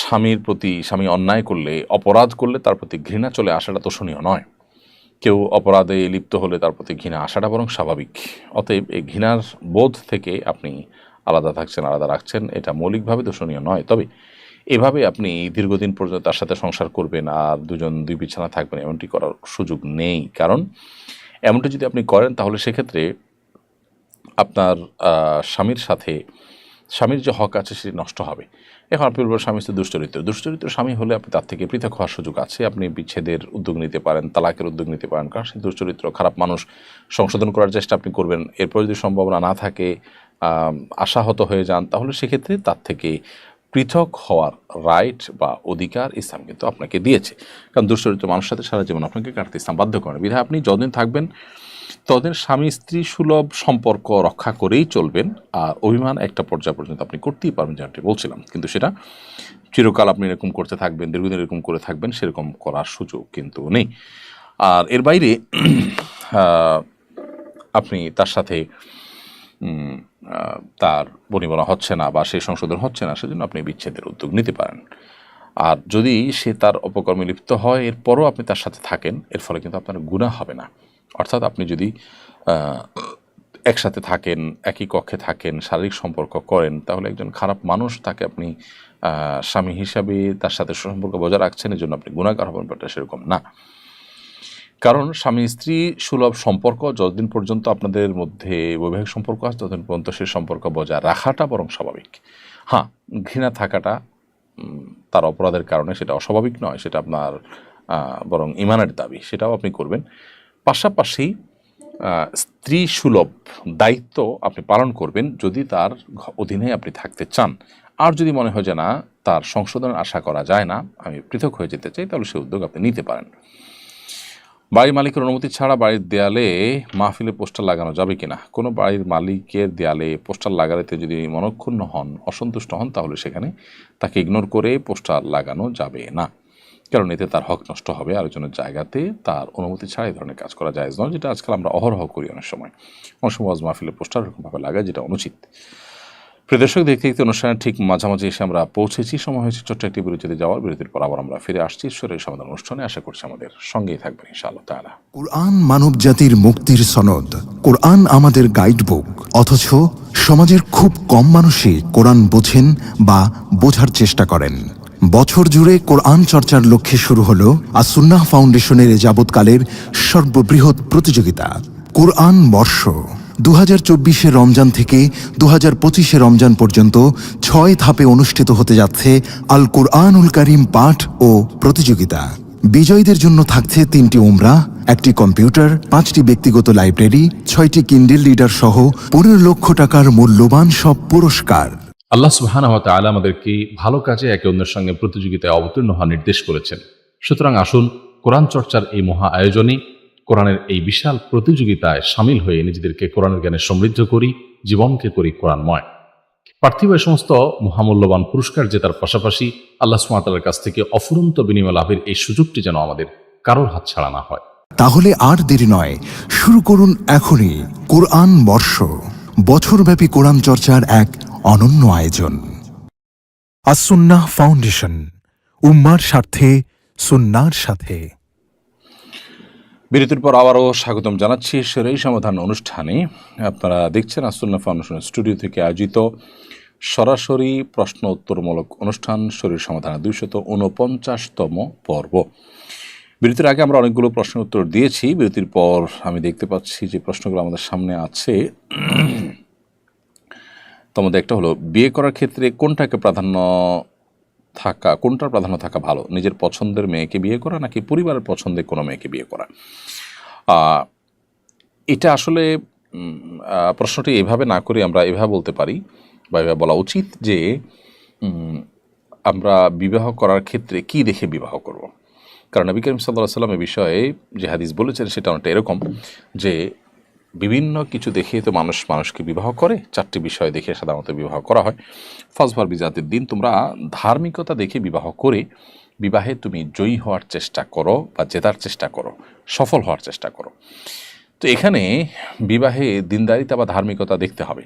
স্বামীর প্রতি স্বামী অন্যায় করলে, অপরাধ করলে তার প্রতি ঘৃণা চলে আসাটা তোষণীয় নয়। কেউ অপরাধে লিপ্ত হলে তার প্রতি ঘৃণা আসাটা বরং স্বাভাবিক। অতএব এই ঘৃণার বোধ থেকে আপনি আলাদা থাকছেন, আলাদা রাখছেন, এটা মৌলিকভাবে দোষণীয় নয়। তবে এভাবে আপনি দীর্ঘদিন পর্যন্ত তার সাথে সংসার করবেন আর দুজন দুই বিছানা থাকবেন, এমনটি করার সুযোগ নেই। কারণ এমনটি যদি আপনি করেন তাহলে সেক্ষেত্রে আপনার স্বামীর সাথে স্বামীর যে হক আছে সেটি নষ্ট হবে। এখন আপনি বলবেন স্বামী তো দুশ্চরিত্র স্বামী হলে আপনি তার থেকে পৃথক হওয়ার সুযোগ আছে, আপনি বিচ্ছেদের উদ্যোগ নিতে পারেন, তালাকের উদ্যোগ নিতে পারেন, কারণ সে দুশ্চরিত্র খারাপ মানুষ, সংশোধন করার চেষ্টা আপনি করবেন। এরপর যদি সম্ভাবনা না থাকে, আশাহত হয়ে যান, তাহলে সেক্ষেত্রে তার থেকে পৃথক হওয়ার রাইট বা অধিকার ইসলাম কিন্তু আপনাকে দিয়েছে। কারণ দুশ্চরিত্র মানুষের সাথে সারা জীবন আপনাকে কাটতে ইসলাম বাধ্য করেন। বিধায় আপনি যতদিন থাকবেন ততদিন স্বামী স্ত্রী সুলভ সম্পর্ক রক্ষা করেই চলবেন, আর অভিমান একটা পর্যায় পর্যন্ত আপনি করতেই পারবেন, যেমনটি বলছিলাম। কিন্তু সেটা চিরকাল আপনি এরকম করতে থাকবেন, দীর্ঘদিন এরকম করে থাকবেন, সেরকম করার সুযোগ কিন্তু নেই। আর এর বাইরে আপনি তার সাথে তার বনিবনা হচ্ছে না বা সেই সংশোধন হচ্ছে না, সেজন্য আপনি বিচ্ছেদের উদ্যোগ নিতে পারেন। আর যদি সে তার অপকর্মে লিপ্ত হয়, এরপরও আপনি তার সাথে থাকেন, এর ফলে কিন্তু আপনার গুনাহ হবে না। অর্থাৎ আপনি যদি একসাথে থাকেন, একই কক্ষে থাকেন, শারীরিক সম্পর্ক করেন, তাহলে একজন খারাপ মানুষ, তাকে আপনি স্বামী হিসাবে তার সাথে সম্পর্ক বজায় রাখছেন, এই জন্য আপনি গুনাহগার হবেন, ব্যাপারটা সেরকম না। কারণ স্বামী স্ত্রী সুলভ সম্পর্ক যতদিন পর্যন্ত আপনাদের মধ্যে বৈবাহিক সম্পর্ক আছে, ততদিন পর্যন্ত সেই সম্পর্ক বজায় রাখাটা বরং স্বাভাবিক। হ্যাঁ, ঘৃণা থাকাটা তার অপরাধের কারণে সেটা অস্বাভাবিক নয়, সেটা আপনার বরং ইমানের দাবি, সেটাও আপনি করবেন। পাশাপাশি স্ত্রী সুলভ দায়িত্ব আপনি পালন করবেন যদি তার অধীনে আপনি থাকতে চান। আর যদি মনে হয় যে না, তার সংশোধনের আশা করা যায় না, আমি পৃথক হয়ে যেতে চাই, তাহলে সেই উদ্যোগ আপনি নিতে পারেন। বাড়ির মালিকের অনুমতি ছাড়া বাড়ির দেয়ালে মাহফিলে পোস্টার লাগানো যাবে কিনা? কোনো বাড়ির মালিকের দেয়ালে পোস্টার লাগাতে যদি মনক্ষুণ্ণ হন, অসন্তুষ্ট হন, তাহলে সেখানে তাকে ইগনোর করে পোস্টার লাগানো যাবে না, কারণ এতে তার হক নষ্ট হবে। আরেকজনের জায়গাতে তার অনুমতি ছাড়া এই ধরনের কাজ করা যায় নয়, যেটা আজকাল আমরা অহরহ করি। অনেক সময় ওয়াজ মাহফিলের পোস্টার এরকমভাবে লাগায়, যেটা অনুচিত। প্রিয় দর্শক, দেখতে দেখতে অনুষ্ঠানের ঠিক মাঝামাঝি এসে আমরা পৌঁছেছি। সময় হয়েছে ছোট্ট একটি বিরতিতে যাওয়ার। বিরতির পর আবার আমরা ফিরে আসছি ঈশ্বরের সমাধান অনুষ্ঠানে। আশা করছি আমাদের সঙ্গেই থাকবেন ইনশাআল্লাহ তাআলা। কুরআন মানব জাতির মুক্তির সনদ, কোরআন আমাদের গাইডবুক। অথচ সমাজের খুব কম মানুষই কোরআন বোঝেন বা বোঝার চেষ্টা করেন। বছর জুড়ে কোরআন চর্চার লক্ষ্যে শুরু হলো আস-সুন্নাহ ফাউন্ডেশনের যাবৎকালের সর্ববৃহৎ প্রতিযোগিতা কোরআন বর্ষ। 2024 রমজান থেকে 2025 রমজান পর্যন্ত 6 ধাপে অনুষ্ঠিত হতে যাচ্ছে আল কুরআনুল কারীম পাঠ ও প্রতিযোগিতা। বিজয়ীদের জন্য থাকছে 3টি উমরাহ, 1টি কম্পিউটার, 5টি ব্যক্তিগত লাইব্রেরি, 6টি কিন্ডেল রিডার সহ 15 লক্ষ টাকার মূল্যবান সব পুরস্কার। আল্লাহ সুবহানাহু ওয়া তাআলা আমাদেরকে ভালো কাজে একে অন্যের সঙ্গে প্রতিযোগিতায় অবতীর্ণ হওয়ার নির্দেশ করেছেন। সুতরাং আসুন কোরআন চর্চার এই মহা আয়োজনে, কোরআনের এই বিশাল প্রতিযোগিতায় সামিল হয়ে নিজেদেরকে কোরআনের জ্ঞানে সমৃদ্ধ করি, জীবনকে করি কোরআনময়। পার্থিব সমস্ত মহামূল্যবান পুরস্কার জেতার পাশাপাশি আল্লাহ সুবহানাহু ওয়া তাআলার কাছ থেকে অফুরন্ত বিনিময় লাভের এই সুযোগটি যেন আমাদের কারোর হাত ছাড়া না হয়। তাহলে আর দেরি নয়, শুরু করুন এখনই কোরআন বর্ষ, বছরব্যাপী কোরআন চর্চার এক অনন্য আয়োজন। আস-সুন্নাহ ফাউন্ডেশন, উম্মার স্বার্থে, সুন্নাহর সাথে। বিরতির পর আবারও স্বাগতম জানাচ্ছি ঈশ্বরের সমাধান অনুষ্ঠানে। আপনারা দেখছেন আস-সুন্নাহ ফাউন্ডেশনের স্টুডিও থেকে আয়োজিত সরাসরি প্রশ্ন উত্তরমূলক অনুষ্ঠান শরীর সমাধানের 249তম পর্ব। বিরতির আগে আমরা অনেকগুলো প্রশ্নের উত্তর দিয়েছি। বিরতির পর আমি দেখতে পাচ্ছি যে প্রশ্নগুলো আমাদের সামনে আছে। তোমাদের একটা হলো, বিয়ে করার ক্ষেত্রে কোনটার প্রাধান্য থাকা ভালো, নিজের পছন্দের মেয়েকে বিয়ে করা নাকি পরিবারের পছন্দের কোনো মেয়েকে বিয়ে করা? এটা আসলে প্রশ্নটি এভাবে না করে আমরা এভাবে বলতে পারি বা এভাবে বলা উচিত যে আমরা বিবাহ করার ক্ষেত্রে কি দেখে বিবাহ করব। কারণ নবী করিম সাল্লাল্লাহু আলাইহি ওয়াসাল্লাম এই বিষয়ে যে হাদিস বলেছেন সেটা অনেকটা এরকম যে বিভিন্ন কিছু দেখে তো মানুষকে বিবাহ করে, 4টি বিষয় দেখে সাধারণত বিবাহ করা হয়। ফাজফার বিজাতির দিন, তোমরা ধার্মিকতা দেখে বিবাহ করে বিবাহে তুমি জয়ী হওয়ার চেষ্টা করো বা জেতার চেষ্টা করো, সফল হওয়ার চেষ্টা করো। তো এখানে বিবাহে দিনদারিতা বা ধার্মিকতা দেখতে হবে।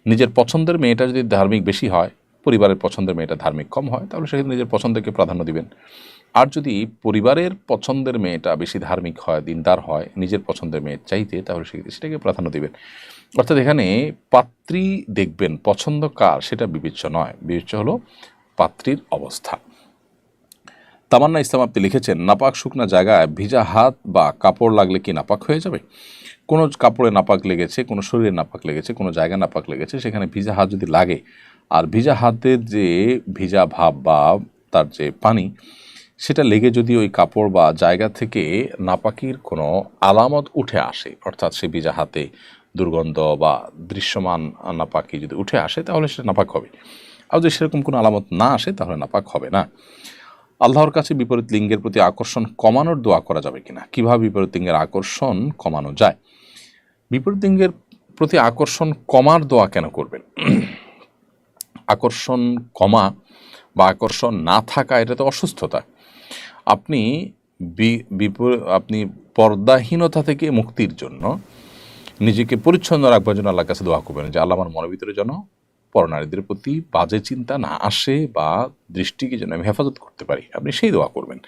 নিজের পছন্দের মেয়েটা যদি ধার্মিক বেশি হয়, পরিবারের পছন্দের মেয়েটা ধার্মিক কম হয়, তাহলে সেক্ষেত্রে নিজের পছন্দকে প্রাধান্য দিবেন। আর যদি পরিবারের পছন্দের মেয়েটা বেশি ধার্মিক হয়, দিনদার হয় নিজের পছন্দের মেয়ের চাইতে, তাহলে সেটাকে প্রাধান্য দিবেন। অর্থাৎ এখানে পাত্রী দেখবেন পছন্দ কার সেটা বিবেচ্য নয়, বিবেচ্য হলো পাত্রীর অবস্থা। তামান্না ইসলাম আপনি লিখেছেন, নাপাক শুকনা জায়গায় ভিজা হাত বা কাপড় লাগলে কি নাপাক হয়ে যাবে? কোনো কাপড়ে নাপাক লেগেছে, কোনো শরীরে নাপাক লেগেছে, কোনো জায়গায় নাপাক লেগেছে, সেখানে ভিজা হাত যদি লাগে আর ভিজা হাতের যে ভিজা ভাব বা তার যে পানি, সেটা লেগে যদি ওই কাপড় বা জায়গা থেকে নাপাকির কোনো আলামত উঠে আসে, অর্থাৎ সে ভিজা হাতে দুর্গন্ধ বা দৃশ্যমান নাপাকি যদি উঠে আসে, তাহলে সেটা নাপাক হবে। আর যদি সেরকম কোনো আলামত না আসে, তাহলে নাপাক হবে না। আল্লাহর কাছে বিপরীত লিঙ্গের প্রতি আকর্ষণ কমানোর দোয়া করা যাবে কিনা? কিভাবে বিপরীত লিঙ্গের আকর্ষণ কমানো যায়? বিপরীত লিঙ্গের প্রতি আকর্ষণ কমার দোয়া কেন করবেন? আকর্ষণ কমা বা আকর্ষণ না থাকা, এটা তো অসুস্থতা। আপনি আপনি পর্দাহীনতা থেকে মুক্তির জন্য নিজেকে পরিচ্ছন্ন রাখবার জন্য আল্লাহর কাছে দোয়া করবেন যে আল্লাহ আমার মনের ভিতরে যেন পরনারীদের প্রতি বাজে চিন্তা না আসে বা দৃষ্টিকে যেন আমি হেফাজত করতে পারি, আপনি সেই দোয়া করবেন।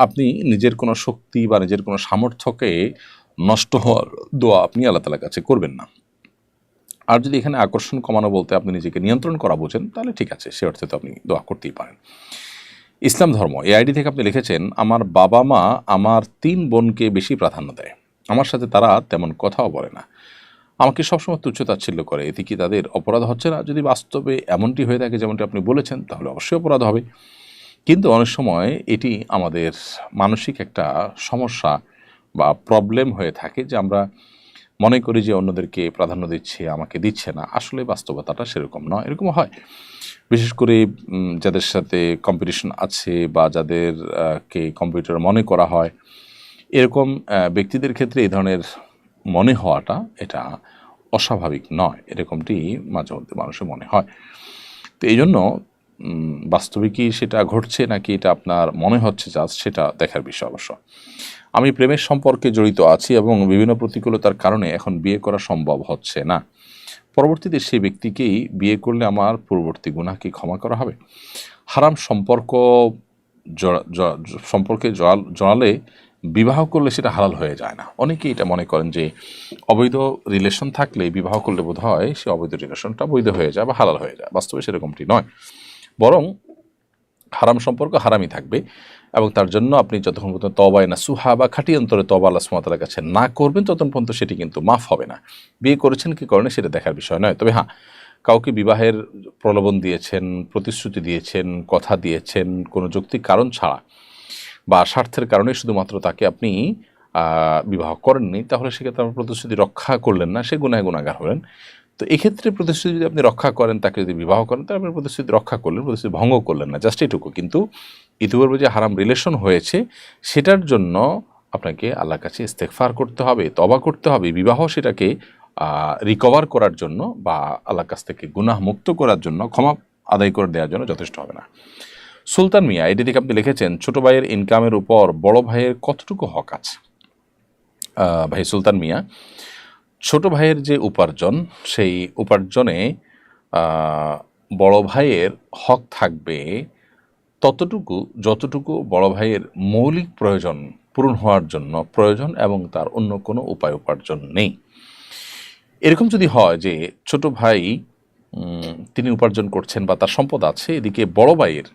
আপনি নিজের কোনো শক্তি বা নিজের কোনো সামর্থ্যকে নষ্ট হওয়ার দোয়া আপনি আল্লাহ তাআলার কাছে করবেন না। আর যদি এখানে আকর্ষণ কমানো বলতে আপনি নিজেকে নিয়ন্ত্রণ করা বোঝেন, তাহলে ঠিক আছে, সে অর্থে তো আপনি দোয়া করতেই পারেন। ইসলাম ধর্ম, এই আইডি থেকে আপনি লিখেছেন, আমার বাবা মা আমার 3 বোনকে বেশি প্রাধান্য দেয়, আমার সাথে তারা তেমন কথাও বলে না, আমাকে সবসময় তুচ্ছতাচ্ছিল্য করে, এতে কি তাদের অপরাধ হচ্ছে না? যদি বাস্তবে এমনটি হয়ে থাকে যেমনটি আপনি বলেছেন, তাহলে অবশ্যই অপরাধ হবে। কিন্তু অনেক সময় এটি আমাদের মানসিক একটা সমস্যা বা প্রবলেম হয়ে থাকে যে আমরা মনে করি যে অন্যদেরকে প্রাধান্য দিচ্ছে, আমাকে দিচ্ছে না। আসলে বাস্তবতাটা সেরকম নয়। এরকম হয় বিশেষ করে যাদের সাথে কম্পিটিশন আছে বা যাদেরকে কম্পিউটার মনে করা হয়, এরকম ব্যক্তিদের ক্ষেত্রে এই ধরনের মনে হওয়াটা এটা অস্বাভাবিক নয়, এরকমটি মাঝে মধ্যে মানুষের মনে হয়। তো এই জন্য বাস্তবে কি সেটা ঘটছে নাকি এটা আপনার মনে হচ্ছে জাস্ট, সেটা দেখার বিষয় অবশ্য। আমি প্রেমের সম্পর্কে জড়িত আছি এবং বিভিন্ন প্রতিকূলতার কারণে এখন বিয়ে করা সম্ভব হচ্ছে না। পরবর্তীতে সেই ব্যক্তিকেই বিয়ে করলে আমার পূর্ববর্তী গুনাহ কি ক্ষমা করা হবে? হারাম সম্পর্কে জড়ালে বিবাহ করলে সেটা হালাল হয়ে যায় না। অনেকেই এটা মনে করেন যে অবৈধ রিলেশন থাকলে বিবাহ করলে বোধ হয় সে অবৈধ রিলেশনটা বৈধ হয়ে যায় বা হালাল হয়ে যায়। বাস্তবে সেরকমটি নয়, বরং হারাম সম্পর্ক হারামই থাকবে এবং তার জন্য আপনি যতক্ষণ পর্যন্ত তওবায়ে নাসুহা বা খাঁটি অন্তরে তওবা আল্লাহ সুবহানাহু ওয়া তাআলার কাছে না করবেন, ততক্ষণ পর্যন্ত সেটি কিন্তু মাফ হবে না। বিয়ে করেছেন কি করেন সেটা দেখার বিষয় নয়। তবে হ্যাঁ, কাউকে বিবাহের প্রলোভন দিয়েছেন, প্রতিশ্রুতি দিয়েছেন, কথা দিয়েছেন কোনো যৌক্তিক কারণ ছাড়া বা স্বার্থের কারণে শুধুমাত্র তাকে আপনি বিবাহ করেননি, তাহলে সেক্ষেত্রে আপনার প্রতিশ্রুতি রক্ষা করলেন না, সে গুনাহগার হলেন। তো এক্ষেত্রে প্রতিশ্রুতি যদি আপনি রক্ষা করেন, তাকে যদি বিবাহ করেন, তাহলে আপনি প্রতিশ্রুতি রক্ষা করলেন, প্রতিশ্রুতি ভঙ্গ করলেন না, জাস্ট এটুকু। কিন্তু ইতিপূর্বে যে হারাম রিলেশন হয়েছে সেটার জন্য আপনাকে আল্লাহর কাছে ইস্তেগফার করতে হবে, তওবা করতে হবে। বিবাহ সেটাকে রিকভার করার জন্য বা আল্লাহর কাছ থেকে গুনাহ মুক্ত করার জন্য, ক্ষমা আদায় করে দেওয়ার জন্য যথেষ্ট হবে না। সুলতান মিয়া, এটি থেকে আপনি লিখেছেন, ছোট ভাইয়ের ইনকামের উপর বড় ভাইয়ের কতটুকু হক আছে? ভাই সুলতান মিয়া, ছোট ভাইয়ের যে উপার্জন, সেই উপার্জনে বড় ভাইয়ের হক থাকবে ততটুকু যতটুকু বড় ভাইয়ের মৌলিক প্রয়োজন পূরণ হওয়ার জন্য প্রয়োজন এবং তার অন্য কোনো উপায় উপার্জন নেই। এরকম যদি হয় যে ছোট ভাই তিনি উপার্জন করছেন বা তার সম্পদ আছে, এদিকে বড় ভাইয়ের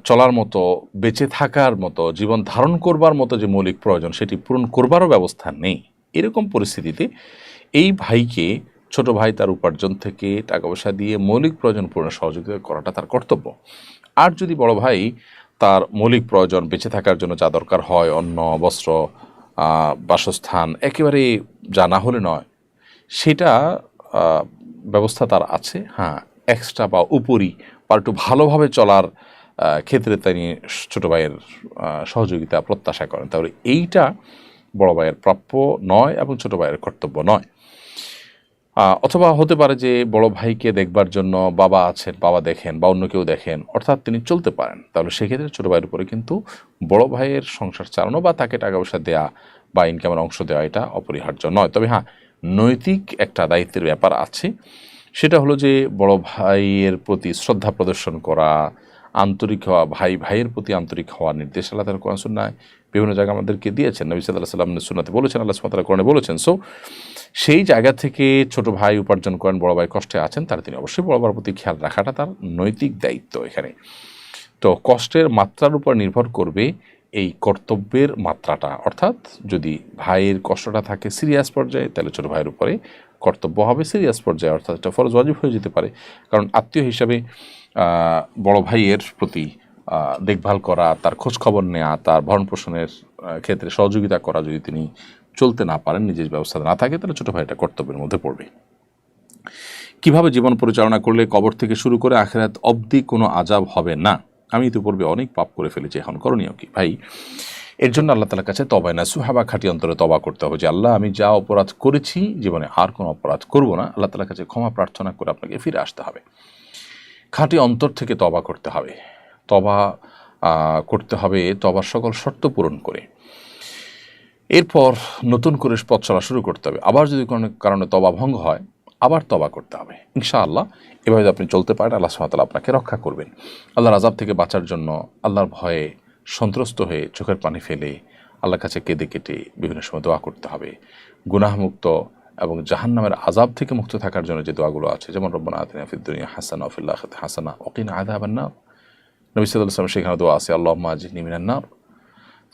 চলার মতো, বেঁচে থাকার মতো, জীবন ধারণ করবার মতো যে মৌলিক প্রয়োজন সেটি পূরণ করবারও ব্যবস্থা নেই, এরকম পরিস্থিতিতে এই ভাইকে ছোট ভাই তার উপার্জন থেকে টাকা পয়সা দিয়ে মৌলিক প্রয়োজন পূরণের সহযোগিতা করাটা তার কর্তব্য। আর যদি বড় ভাই তার মৌলিক প্রয়োজন বেঁচে থাকার জন্য যা দরকার হয়, অন্ন, বস্ত্র, বাসস্থান, একেবারে যা না হলে নয়, সেটা ব্যবস্থা তার আছে, হ্যাঁ, এক্সট্রা বা উপরি বা একটু ভালোভাবে চলার ক্ষেত্রে তিনি ছোটো ভাইয়ের সহযোগিতা প্রত্যাশা করেন, তাহলে এইটা বড় ভাইয়ের প্রাপ্য নয় এবং ছোটো ভাইয়ের কর্তব্য নয়। অথবা হতে পারে যে বড় ভাইকে দেখবার জন্য বাবা আছেন, বাবা দেখেন বা অন্য কেউ দেখেন, অর্থাৎ তিনি চলতে পারেন, তাহলে সেক্ষেত্রে ছোটো ভাইয়ের উপরে কিন্তু বড় ভাইয়ের সংসার চালানো বা তাকে টাকা পয়সা দেওয়া বা ইনকামের অংশ দেওয়া এটা অপরিহার্য নয়। তবে হ্যাঁ, নৈতিক একটা দায়িত্বের ব্যাপার আছে, সেটা হলো যে বড় ভাইয়ের প্রতি শ্রদ্ধা প্রদর্শন করা, আন্তরিক হওয়া, ভাইয়ের প্রতি আন্তরিক হওয়া নির্দেশ আল্লাহ তাআলা কোরআন সুন্নাহয় বিভিন্ন জায়গায় আমাদেরকে দিয়েছেন, নবী সাল্লাল্লাহু আলাইহি ওয়াসাল্লাম সুন্নাতে বলেছেন, আল্লাহ সুবহানাহু ওয়া তাআলা কোরআনে বলেছেন। সো সেই জায়গা থেকে ছোট ভাই উপার্জন করেন, বড় ভাই কষ্টে আছেন, তার তিনি অবশ্যই বড় ভাইয়ের প্রতি খেয়াল রাখাটা তার নৈতিক দায়িত্ব এখানে। তো কষ্টের মাত্রার উপর নির্ভর করবে এই কর্তব্যের মাত্রাটা, অর্থাৎ যদি ভাইয়ের কষ্টটা থাকে সিরিয়াস পর্যায়ে, তাহলে ছোট ভাইয়ের উপরে কর্তব্য হবে সিরিয়াস পর্যায়ে, অর্থাৎ এটা ফরজ ওয়াজিব হয়ে যেতে পারে। কারণ আত্মীয় হিসাবে বড় ভাইয়ের প্রতি দেখভাল করা, তার খোঁজ খবর নেওয়া, তার ভরণ পোষণের ক্ষেত্রে সহযোগিতা করা, যদি তিনি চলতে না পারেন, নিজের ব্যবস্থা না থাকে, তাহলে ছোটো ভাইটা কর্তব্যের মধ্যে পড়বে। কিভাবে জীবন পরিচালনা করলে কবর থেকে শুরু করে আখিরাত অবধি কোনো আযাব হবে না? আমি ইতিপূর্বে অনেক পাপ করে ফেলেছি, এখন করণীয় কি? ভাই, এর জন্য আল্লাহ তাআলার কাছে তওবা নাসুহা বা খাঁটি অন্তরে তওবা করতে হবে যে আল্লাহ, আমি যা অপরাধ করেছি জীবনে আর কোনো অপরাধ করব না। আল্লাহ তাআলার কাছে ক্ষমা প্রার্থনা করে আপনাকে ফিরে আসতে হবে, খাঁটি অন্তর থেকে তওবা করতে হবে। তওবা করতে হবে তওবার সকল শর্ত পূরণ করে। এরপর নতুন করে পথ চলা শুরু করতে হবে। আবার যদি কোনো কারণে তওবা ভঙ্গ হয়, আবার তওবা করতে হবে ইনশাআল্লাহ। এভাবে যদি আপনি চলতে পারেন, আল্লাহ সুবহানাহু ওয়া তাআলা আপনাকে রক্ষা করবেন। আল্লাহর আযাব থেকে বাঁচার জন্য আল্লাহর ভয়ে সন্ত্রস্ত হয়ে চোখের পানি ফেলে আল্লাহর কাছে কেঁদে কেটে বিভিন্ন সময় দোয়া করতে হবে। গুনাহমুক্ত এবং জাহান্নামের আযাব থেকে মুক্ত থাকার জন্য যে দোয়াগুলো আছে, যেমন রব্বানা আতিনা ফিদ দুনিয়া হাসানা ওয়া ফিল আখিরাতি হাসানা ওয়া কিনা আযাবান নার, নবী সাল্লাল্লাহু আলাইহি ওয়াসাল্লাম সেখানে দোয়া আছে আল্লাহুম্মা আজিরনি মিনান নার।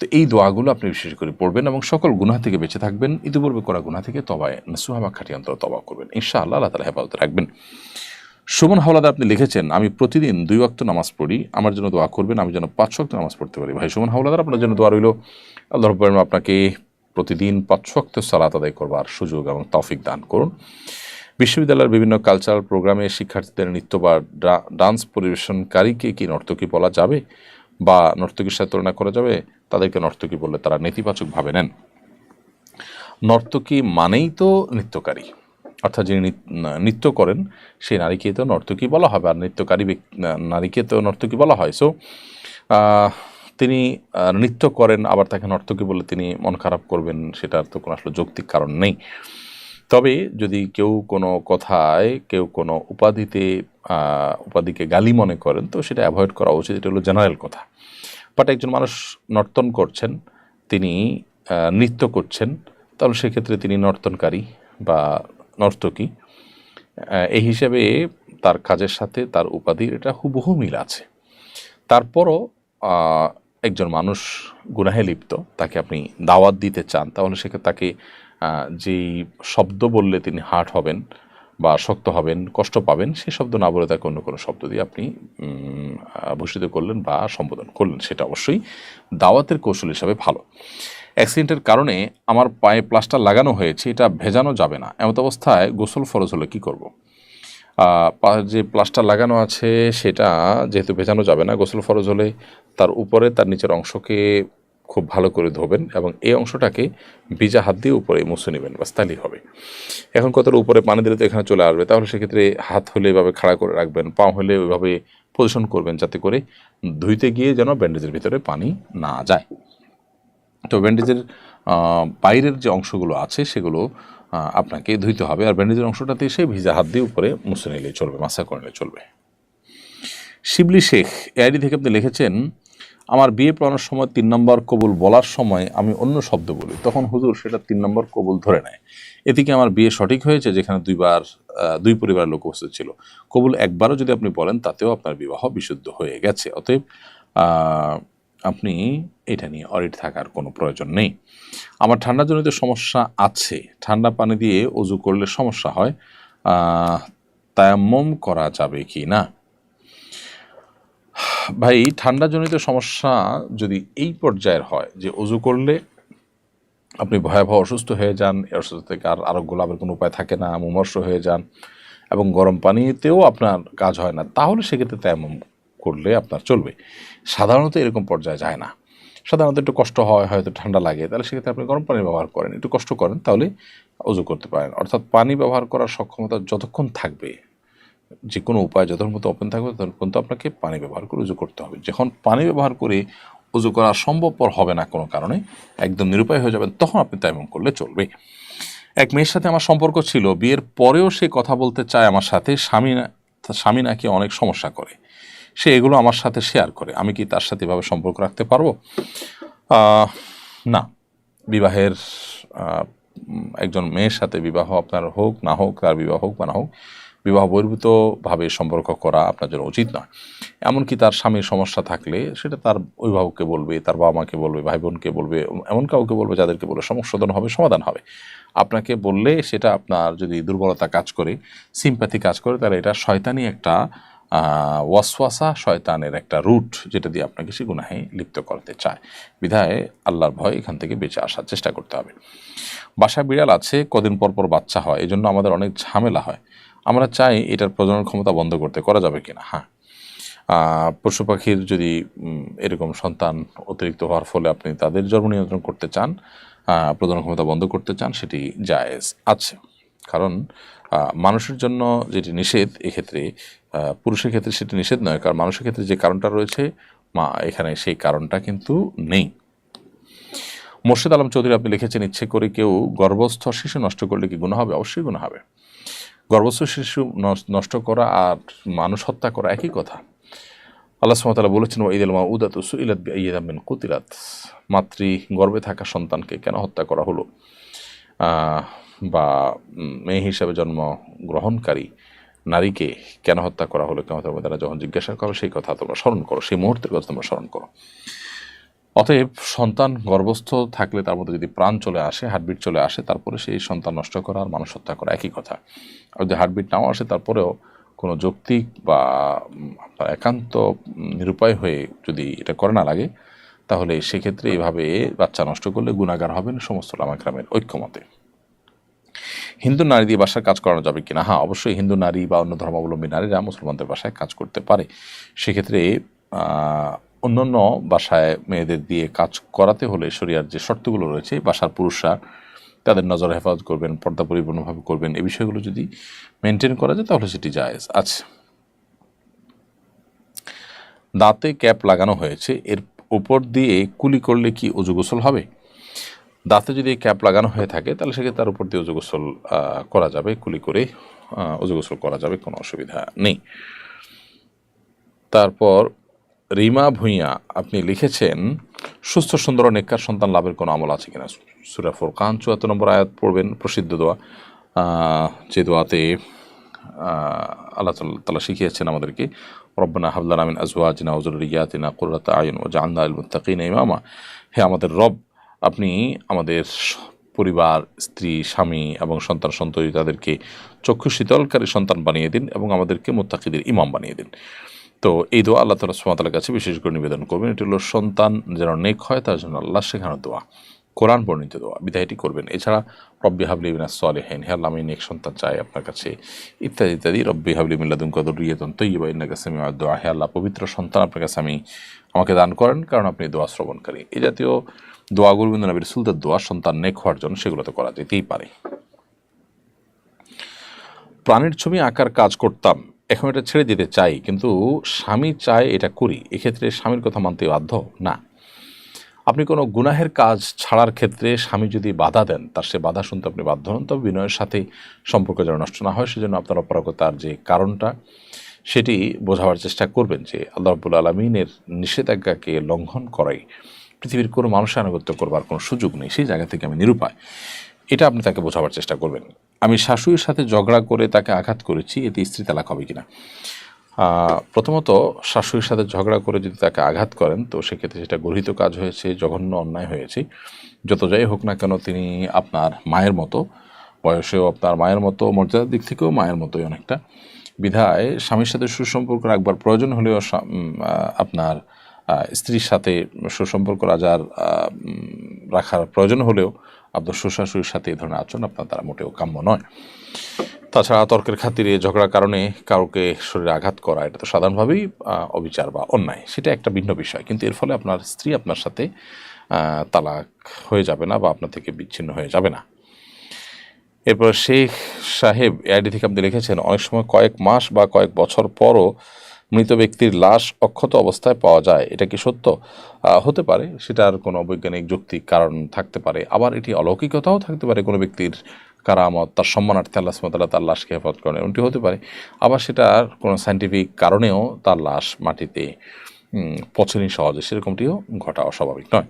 তো এই দোয়াগুলো আপনি বিশেষ করে পড়বেন এবং সকল গুনাহ থেকে বেঁচে থাকবেন। ইতিপূর্বে করা গুনাহ থেকে তওবায়ে নাসুহা বা খাঁটি অন্তরে তওবা করবেন, ইনশাআল্লাহ আল্লাহ তাআলা হেফাজতে রাখবেন। সুমন হাওলাদার আপনি লিখেছেন, আমি প্রতিদিন 2 ওয়াক্ত নামাজ পড়ি, আমার জন্য দোয়া করবেন, আমি যেন 5 ওয়াক্ত নামাজ পড়তে পারি। ভাই সুমন হাওলাদার, আপনার জন্য দোয়া রইল, আল্লাহ রাব্বুল আলামিন আপনাকে প্রতিদিন 5 ওয়াক্ত সালাত আদায় করবার সুযোগ এবং তৌফিক দান করুন। বিশ্ববিদ্যালয়ের বিভিন্ন কালচারাল প্রোগ্রামে শিক্ষার্থীদের নৃত্য বা ডান্স পরিবেশনকারীকে কি নর্তকী বলা যাবে বা নর্তকীর সাথে তুলনা করা যাবে? তাদেরকে নর্তকী বললে তারা নেতিবাচকভাবে নেন। নর্তকী মানেই তো নৃত্যকারী, অর্থাৎ যিনি নৃত্য করেন সেই নারীকে তো নর্তকী বলা হবে, আর নৃত্যকারী নারীকে তো নর্তকী বলা হয়। সো তিনি নৃত্য করেন, আবার তাকে নর্তকী বলে তিনি মন খারাপ করবেন, সেটার তো কোনো আসলে যৌক্তিক কারণ নেই। তবে যদি কেউ কোনো কথায়, কেউ কোনো উপাধিকে গালি মনে করেন, তো সেটা অ্যাভয়েড করা উচিত। এটা হলো জেনারেল কথা। বাট একজন মানুষ নর্তন করছেন, তিনি নৃত্য করছেন, তাহলে সেক্ষেত্রে তিনি নর্তনকারী বা নর্তকী, এই হিসেবে তার কাজের সাথে তার উপাধির এটা হুবহু মিল আছে। তারপরও একজন মানুষ গুনাহে লিপ্ত, তাকে আপনি দাওয়াত দিতে চান, তাহলে সেক্ষেত্রে তাকে যেই শব্দ বললে তিনি হার্ট হবেন বা শক্ত হবেন, কষ্ট পাবেন, সে শব্দ না বলে তাকে অন্য কোনো শব্দ দিয়ে আপনি ভূষিত করলেন বা সম্বোধন করলেন, সেটা অবশ্যই দাওয়াতের কৌশল হিসাবে ভালো। অ্যাক্সিডেন্টের কারণে আমার পায়ে প্লাস্টার লাগানো হয়েছে, এটা ভেজানো যাবে না, এমত অবস্থায় গোসল ফরজ হলে কী করব? যে প্লাস্টার লাগানো আছে সেটা যেহেতু ভেজানো যাবে না, গোসল ফরজ হলে তার উপরে তার নিচের অংশকে খুব ভালো করে ধোবেন এবং এই অংশটাকে ভিজা হাত দিয়ে উপরে মুছে নেবেন, বাস তাহলেই হবে। এখন কতটা উপরে পানি দিলে তো এখানে চলে আসবে, তাহলে সেক্ষেত্রে হাত হলে এভাবে খাড়া করে রাখবেন, পা হলে ওইভাবে পজিশন করবেন যাতে করে ধুইতে গিয়ে যেন ব্যান্ডেজের ভিতরে পানি না যায়। তো ব্যান্ডেজের বাইরের যে অংশগুলো আছে সেগুলো আপনাকে ধুইতে হবে, আর ব্যান্ডেজের অংশটাতে এসে ভিজা হাত দিয়ে উপরে মুছে নিলেই চলবে, মাসা করে নিলে চলবে। শিবলি শেখ এআইডি থেকে আপনি লিখেছেন, আমার বিয়ে পড়ানোর সময় 3 নম্বর কবুল বলার সময় আমি অন্য শব্দ বলি, তখন হুজুর সেটা 3 নম্বর কবুল ধরে নেয়, এতে কি আমার বিয়ে সঠিক হয়েছে? যেখানে 2 পরিবারের লোক উপস্থিত ছিল, কবুল একবারও যদি আপনি বলেন তাতেও আপনার বিবাহ বিশুদ্ধ হয়ে গেছে। অতএব আপনি এটা নিয়ে অরিড থাকার কোনো প্রয়োজন নেই। আমার ঠান্ডাজনিত সমস্যা আছে, ঠান্ডা পানি দিয়ে ওযু করলে সমস্যা হয়, তায়াম্মুম করা যাবে কি না? ভাই, ঠান্ডাজনিত সমস্যা যদি এই পর্যায়ের হয় যে ওযু করলে আপনি ভয়াবহ অসুস্থ হয়ে যান, অসুস্থ থেকে আর আরোগ্য লাভের কোনো উপায় থাকে না, মুমূর্ষু হয়ে যান এবং গরম পানিতেও আপনার কাজ হয় না, তাহলে সেক্ষেত্রে তায়াম্মুম করলে আপনার চলবে। সাধারণত এরকম পর্যায়ে যায় না, সাধারণত একটু কষ্ট হয়, হয়তো ঠান্ডা লাগে, তাহলে সেক্ষেত্রে আপনি গরম পানি ব্যবহার করেন, একটু কষ্ট করেন, তাহলে ওযু করতে পারেন। অর্থাৎ পানি ব্যবহার করার সক্ষমতা যতক্ষণ থাকবে, যে কোনো উপায় যতক্ষণ মতো ওপেন থাকবে ততক্ষণ তো আপনাকে পানি ব্যবহার করে উযু করতে হবে। যখন পানি ব্যবহার করে উযু করা সম্ভবপর হবে না কোনো কারণে, একদম নিরুপায় হয়ে যাবেন, তখন আপনি তায়াম্মুম করলে চলবে। এক মেয়ের সাথে আমার সম্পর্ক ছিল, বিয়ের পরেও সে কথা বলতে চায় আমার সাথে, স্বামী নাকি অনেক সমস্যা করে, সে এগুলো আমার সাথে শেয়ার করে, আমি কি তার সাথে এভাবে সম্পর্ক রাখতে পারবো? না। বিবাহের একজন মেয়ের সাথে বিবাহ আপনার হোক না হোক, তার বিবাহ হোক বা না হোক, বিবাহ বহির্ভূতভাবে সম্পর্ক করা আপনার জন্য উচিত নয়। এমনকি তার স্বামীর সমস্যা থাকলে সেটা তার অভিভাবককে বলবে, তার বাবা মাকে বলবে, ভাই বোনকে বলবে, এমন কাউকে বলবে যাদেরকে বলে সমস্যা হবে, সমাধান হবে। আপনাকে বললে সেটা আপনার যদি দুর্বলতা কাজ করে, সিম্প্যাথি কাজ করে, তাহলে এটা শয়তানি একটা ওয়াসওয়াসা, শয়তানের একটা রুট, যেটা দিয়ে আপনাকে সে গুনাহে লিপ্ত করতে চায়। বিধায় আল্লাহর ভয় এখান থেকে বেঁচে আসার চেষ্টা করতে হবে। বাসায় বিড়াল আছে, কদিন পর পর বাচ্চা হয়, এই জন্য আমাদের অনেক ঝামেলা হয়। আমরা চাই এটার প্রজনন ক্ষমতা বন্ধ করতে, করা যাবে কিনা? হ্যাঁ, পশু পাখির যদি এরকম সন্তান অতিরিক্ত হওয়ার ফলে আপনি তাদের জন্ম নিয়ন্ত্রণ করতে চান, প্রজনন ক্ষমতা বন্ধ করতে চান, সেটি জায়েজ আছে। কারণ মানুষের জন্য যেটি নিষেধ, এক্ষেত্রে পুরুষের ক্ষেত্রে সেটি নিষেধ নয়, কারণ মানুষের ক্ষেত্রে যে কারণটা রয়েছে এখানে সেই কারণটা কিন্তু নেই। মোর্শেদ আলম চৌধুরী আপনি লিখেছেন, ইচ্ছে করে কেউ গর্ভস্থ শিশু নষ্ট করলে কি গুনাহ হবে? অবশ্যই গুনাহ হবে। গর্ভস্থ শিশু নষ্ট করা আর মানুষ হত্যা করা একই কথা। আল্লাহ সুবহানাহু ওয়া তাআলা বলেছেন, ওয়াইদাল মাউউদাতু সুইলাত বিআইয়ি যামবিন কুতিলাত, মাতৃ গর্ভে থাকা সন্তানকে কেন হত্যা করা হলো, বা মেয়ে হিসাবে জন্ম গ্রহণকারী নারীকে কেন হত্যা করা হলো, কেমন তারা যখন জিজ্ঞাসা করো, সেই কথা তোমরা স্মরণ করো, সেই মুহূর্তের কথা তোমরা স্মরণ করো। অতএব সন্তান গর্ভস্থ থাকলে তার মধ্যে যদি প্রাণ চলে আসে, হার্টবিট চলে আসে, তারপরে সেই সন্তান নষ্ট করা আর মানুষ হত্যা করা একই কথা। আর যদি হার্টবিট নাও আসে, তারপরেও কোনো যৌক্তিক বা আপনার একান্ত নিরুপায় হয়ে যদি এটা করে না লাগে, তাহলে সেক্ষেত্রে এইভাবে বাচ্চা নষ্ট করলে গুনাহগার হবেন সমস্ত উলামা কেরামের ঐক্যমতে। হিন্দু নারী দিয়ে বাসায় কাজ করানো যাবে কিনা? হ্যাঁ, অবশ্যই হিন্দু নারী বা অন্য ধর্মাবলম্বী নারীরা মুসলমানদের বাসায় কাজ করতে পারে। সেক্ষেত্রে অন্যান্য বাসায় মেয়েদের দিয়ে কাজ করাতে হলে শরিয়ার যে শর্তগুলো রয়েছে, বাসার পুরুষরা তাদের নজর হেফাজত করবেন, পর্দা পরিপূর্ণভাবে করবেন, এই বিষয়গুলো যদি মেনটেন করা যায় তাহলে সেটি জায়েজ আছে। দাঁতে ক্যাপ লাগানো হয়েছে, এর উপর দিয়ে কুলি করলে কি ওযু গোসল হবে? দাঁতে যদি ক্যাপ লাগানো হয়ে থাকে তাহলে সেক্ষেত্রে তার উপর দিয়ে ওযু গোসল করা যাবে, কুলি করে ওযু গোসল করা যাবে, কোনো অসুবিধা নেই। তারপর রিমা ভুঁইয়া আপনি লিখেছেন, সুস্থ সুন্দর নেককার সন্তান লাভের কোনো আমল আছে কিনা? সূরা ফুরকান ৭৪ নম্বর আয়াত পড়বেন, প্রসিদ্ধ দোয়া, যে দোয়াতে আল্লাহ তাআলা শিখিয়েছেন আমাদেরকে, রব্বানা হাব লানা মিন আজওয়াজিনা ওয়া যুররিয়াতিনা কুররাতা আয়ুন ওয়াজআলনা লিল মুত্তাকিনা ইমামা। হে আমাদের রব, আপনি আমাদের পরিবার, স্ত্রী, স্বামী এবং সন্তান সন্ততি তাদেরকে চক্ষু শীতলকারী সন্তান বানিয়ে দিন এবং আমাদেরকে মুত্তাকিদের ইমাম বানিয়ে দিন। তো এই দোয়া আল্লাহ তাআলা সুবহানাহু ওয়া তাআলার কাছে বিশেষ করে নিবেদন করবেন। এটি হলো সন্তান যেন নেক হয় তার জন্য আল্লাহ শেখানো দোয়া, কোরআন বর্ণিত দোয়া, বিধায় এটি করবেন। এছাড়া রব্বি হাবলি মিনাস সালিহিন, হে আল্লাহ আমি নেক সন্তান চাই আপনার কাছে, ইত্যাদি ইত্যাদি। রব্বি হাবলি মিন লাদুনকা যুররিয়াতান তাইয়্যিবা ইন্নাকা সামিউদ দুআ, হে আল্লাহ পবিত্র সন্তান আপনার কাছে আমাকে দান করেন, কারণ আপনি দোয়া শ্রবণকারী। এই জাতীয় দোয়াগুলো কিন্তু নবীর রাসূলদের দোয়া, সন্তান নেক হওয়ার জন্য সেগুলো তো করা যেতেই পারে। প্রাণীর ছবি আঁকার কাজ করতাম, এখন এটা ছেড়ে দিতে চাই, কিন্তু স্বামী চায় এটা করি, এক্ষেত্রে স্বামীর কথা মানতে বাধ্য না। আপনি কোনো গুনাহের কাজ ছাড়ার ক্ষেত্রে স্বামী যদি বাধা দেন, তার সে বাধা শুনতে আপনি বাধ্য হন, তবে বিনয়ের সাথে সম্পর্ক যেন নষ্ট না হয় সেজন্য আপনার অপরাগতার যে কারণটা সেটি বোঝাবার চেষ্টা করবেন, যে আল্লাহ রাব্বুল আলামিনের নিষেধাজ্ঞাকে লঙ্ঘন করাই পৃথিবীর কোনো মানুষের আনুগত্য করবার কোনো সুযোগ নেই, সেই জায়গা থেকে আমি নিরুপায়, এটা আপনি তাকে বোঝাবার চেষ্টা করবেন। আমি শাশুড়ির সাথে ঝগড়া করে তাকে আঘাত করেছি, এতে স্ত্রী তালাক হবে কিনা? প্রথমত, শাশুড়ির সাথে ঝগড়া করে যদি তাকে আঘাত করেন তো সেক্ষেত্রে সেটা গর্হিত কাজ হয়েছে, জঘন্য অন্যায় হয়েছে। যত যাই হোক না কেন, তিনি আপনার মায়ের মতো, বয়সেও আপনার মায়ের মতো, মর্যাদার দিক থেকেও মায়ের মতোই অনেকটা। বিধায় স্বামীর সাথে সুসম্পর্ক রাখবার প্রয়োজন হলেও আপনার স্ত্রীর সাথে সুসম্পর্ক রাখার প্রয়োজন হলেও আপনার শ্বশুর-শাশুড়ির সাথে এই ধরনের আচরণ আপনার দ্বারা মোটেও কাম্য নয়। তাছাড়া তর্কের খাতিরে ঝগড়ার কারণে কাউকে শরীরে আঘাত করা, এটা তো সাধারণভাবেই অবিচার বা অন্যায়, সেটা একটা ভিন্ন বিষয়, কিন্তু এর ফলে আপনার স্ত্রী আপনার সাথে তালাক হয়ে যাবে না বা আপনার থেকে বিচ্ছিন্ন হয়ে যাবে না। এরপর শেখ সাহেব আইডি থেকে আপনি লিখেছেন, অনেক সময় কয়েক মাস বা কয়েক বছর পরও মৃত ব্যক্তির লাশ অক্ষত অবস্থায় পাওয়া যায়, এটা কি সত্য? হতে পারে, সেটার কোনো বৈজ্ঞানিক যৌক্তিক কারণ থাকতে পারে, আবার এটি অলৌকিকতাও থাকতে পারে, কোনো ব্যক্তির কারামত, তার সম্মানার্থে আল্লাহ সুবহানাহু ওয়া তাআলা তার লাশকে হেফাজত করেন, এমনটি হতে পারে। আবার সেটার কোনো সায়েন্টিফিক কারণেও তার লাশ মাটিতে পচেনি সহজে, সেরকমটিও ঘটা অস্বাভাবিক নয়।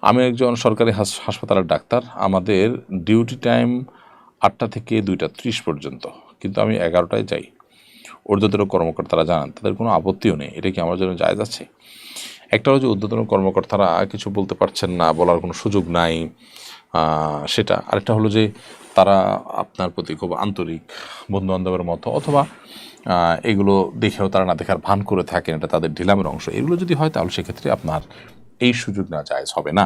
আমি একজন সরকারি হাসপাতালের ডাক্তার, আমাদের ডিউটি টাইম 8টা থেকে 2টা 30 পর্যন্ত, কিন্তু আমি 11টায় যাই, ঊর্ধ্বতন কর্মকর্তারা জানান, তাদের কোনো আপত্তিও নেই, এটা কি আমার জন্য জায়েজ আছে? একটা হলো যে ঊর্ধ্বতন কর্মকর্তারা কিছু বলতে পারছেন না, বলার কোনো সুযোগ নাই, সেটা। আরেকটা হলো যে তারা আপনার প্রতি খুব আন্তরিক, বন্ধুবান্ধবের মতো, অথবা এগুলো দেখেও তারা না দেখার ভান করে থাকেন, এটা তাদের ঢিলামের অংশ। এগুলো যদি হয় তাহলে সেক্ষেত্রে আপনার এই সুযোগ না জায়েজ হবে না।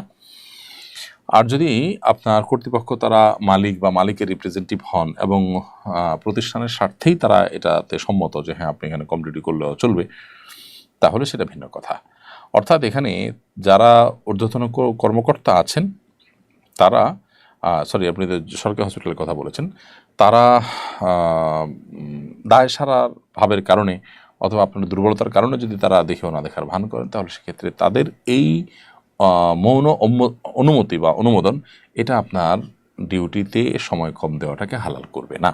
আর যদি আপনার কর্তৃপক্ষ তারা মালিক বা মালিকের রিপ্রেজেন্টেটিভ হন এবং প্রতিষ্ঠানের স্বার্থেই তারা এটাতে সম্মত যে হ্যাঁ আপনি এখানে কম ডিউটি করলেও চলবে, তাহলে সেটা ভিন্ন কথা। অর্থাৎ এখানে যারা ঊর্ধ্বতন কর্মকর্তা আছেন তারা, সরি আপনি সরকারি হসপিটালের কথা বলেছেন, তারা দায় সারার ভাবের কারণে অথবা আপনার দুর্বলতার কারণে যদি তারা দেখেও না দেখার ভান করেন, তাহলে সেক্ষেত্রে তাদের এই মৌন অনুমতি বা অনুমোদন এটা আপনার ডিউটিতে সময় কম দেওয়াটাকে হালাল করবে না।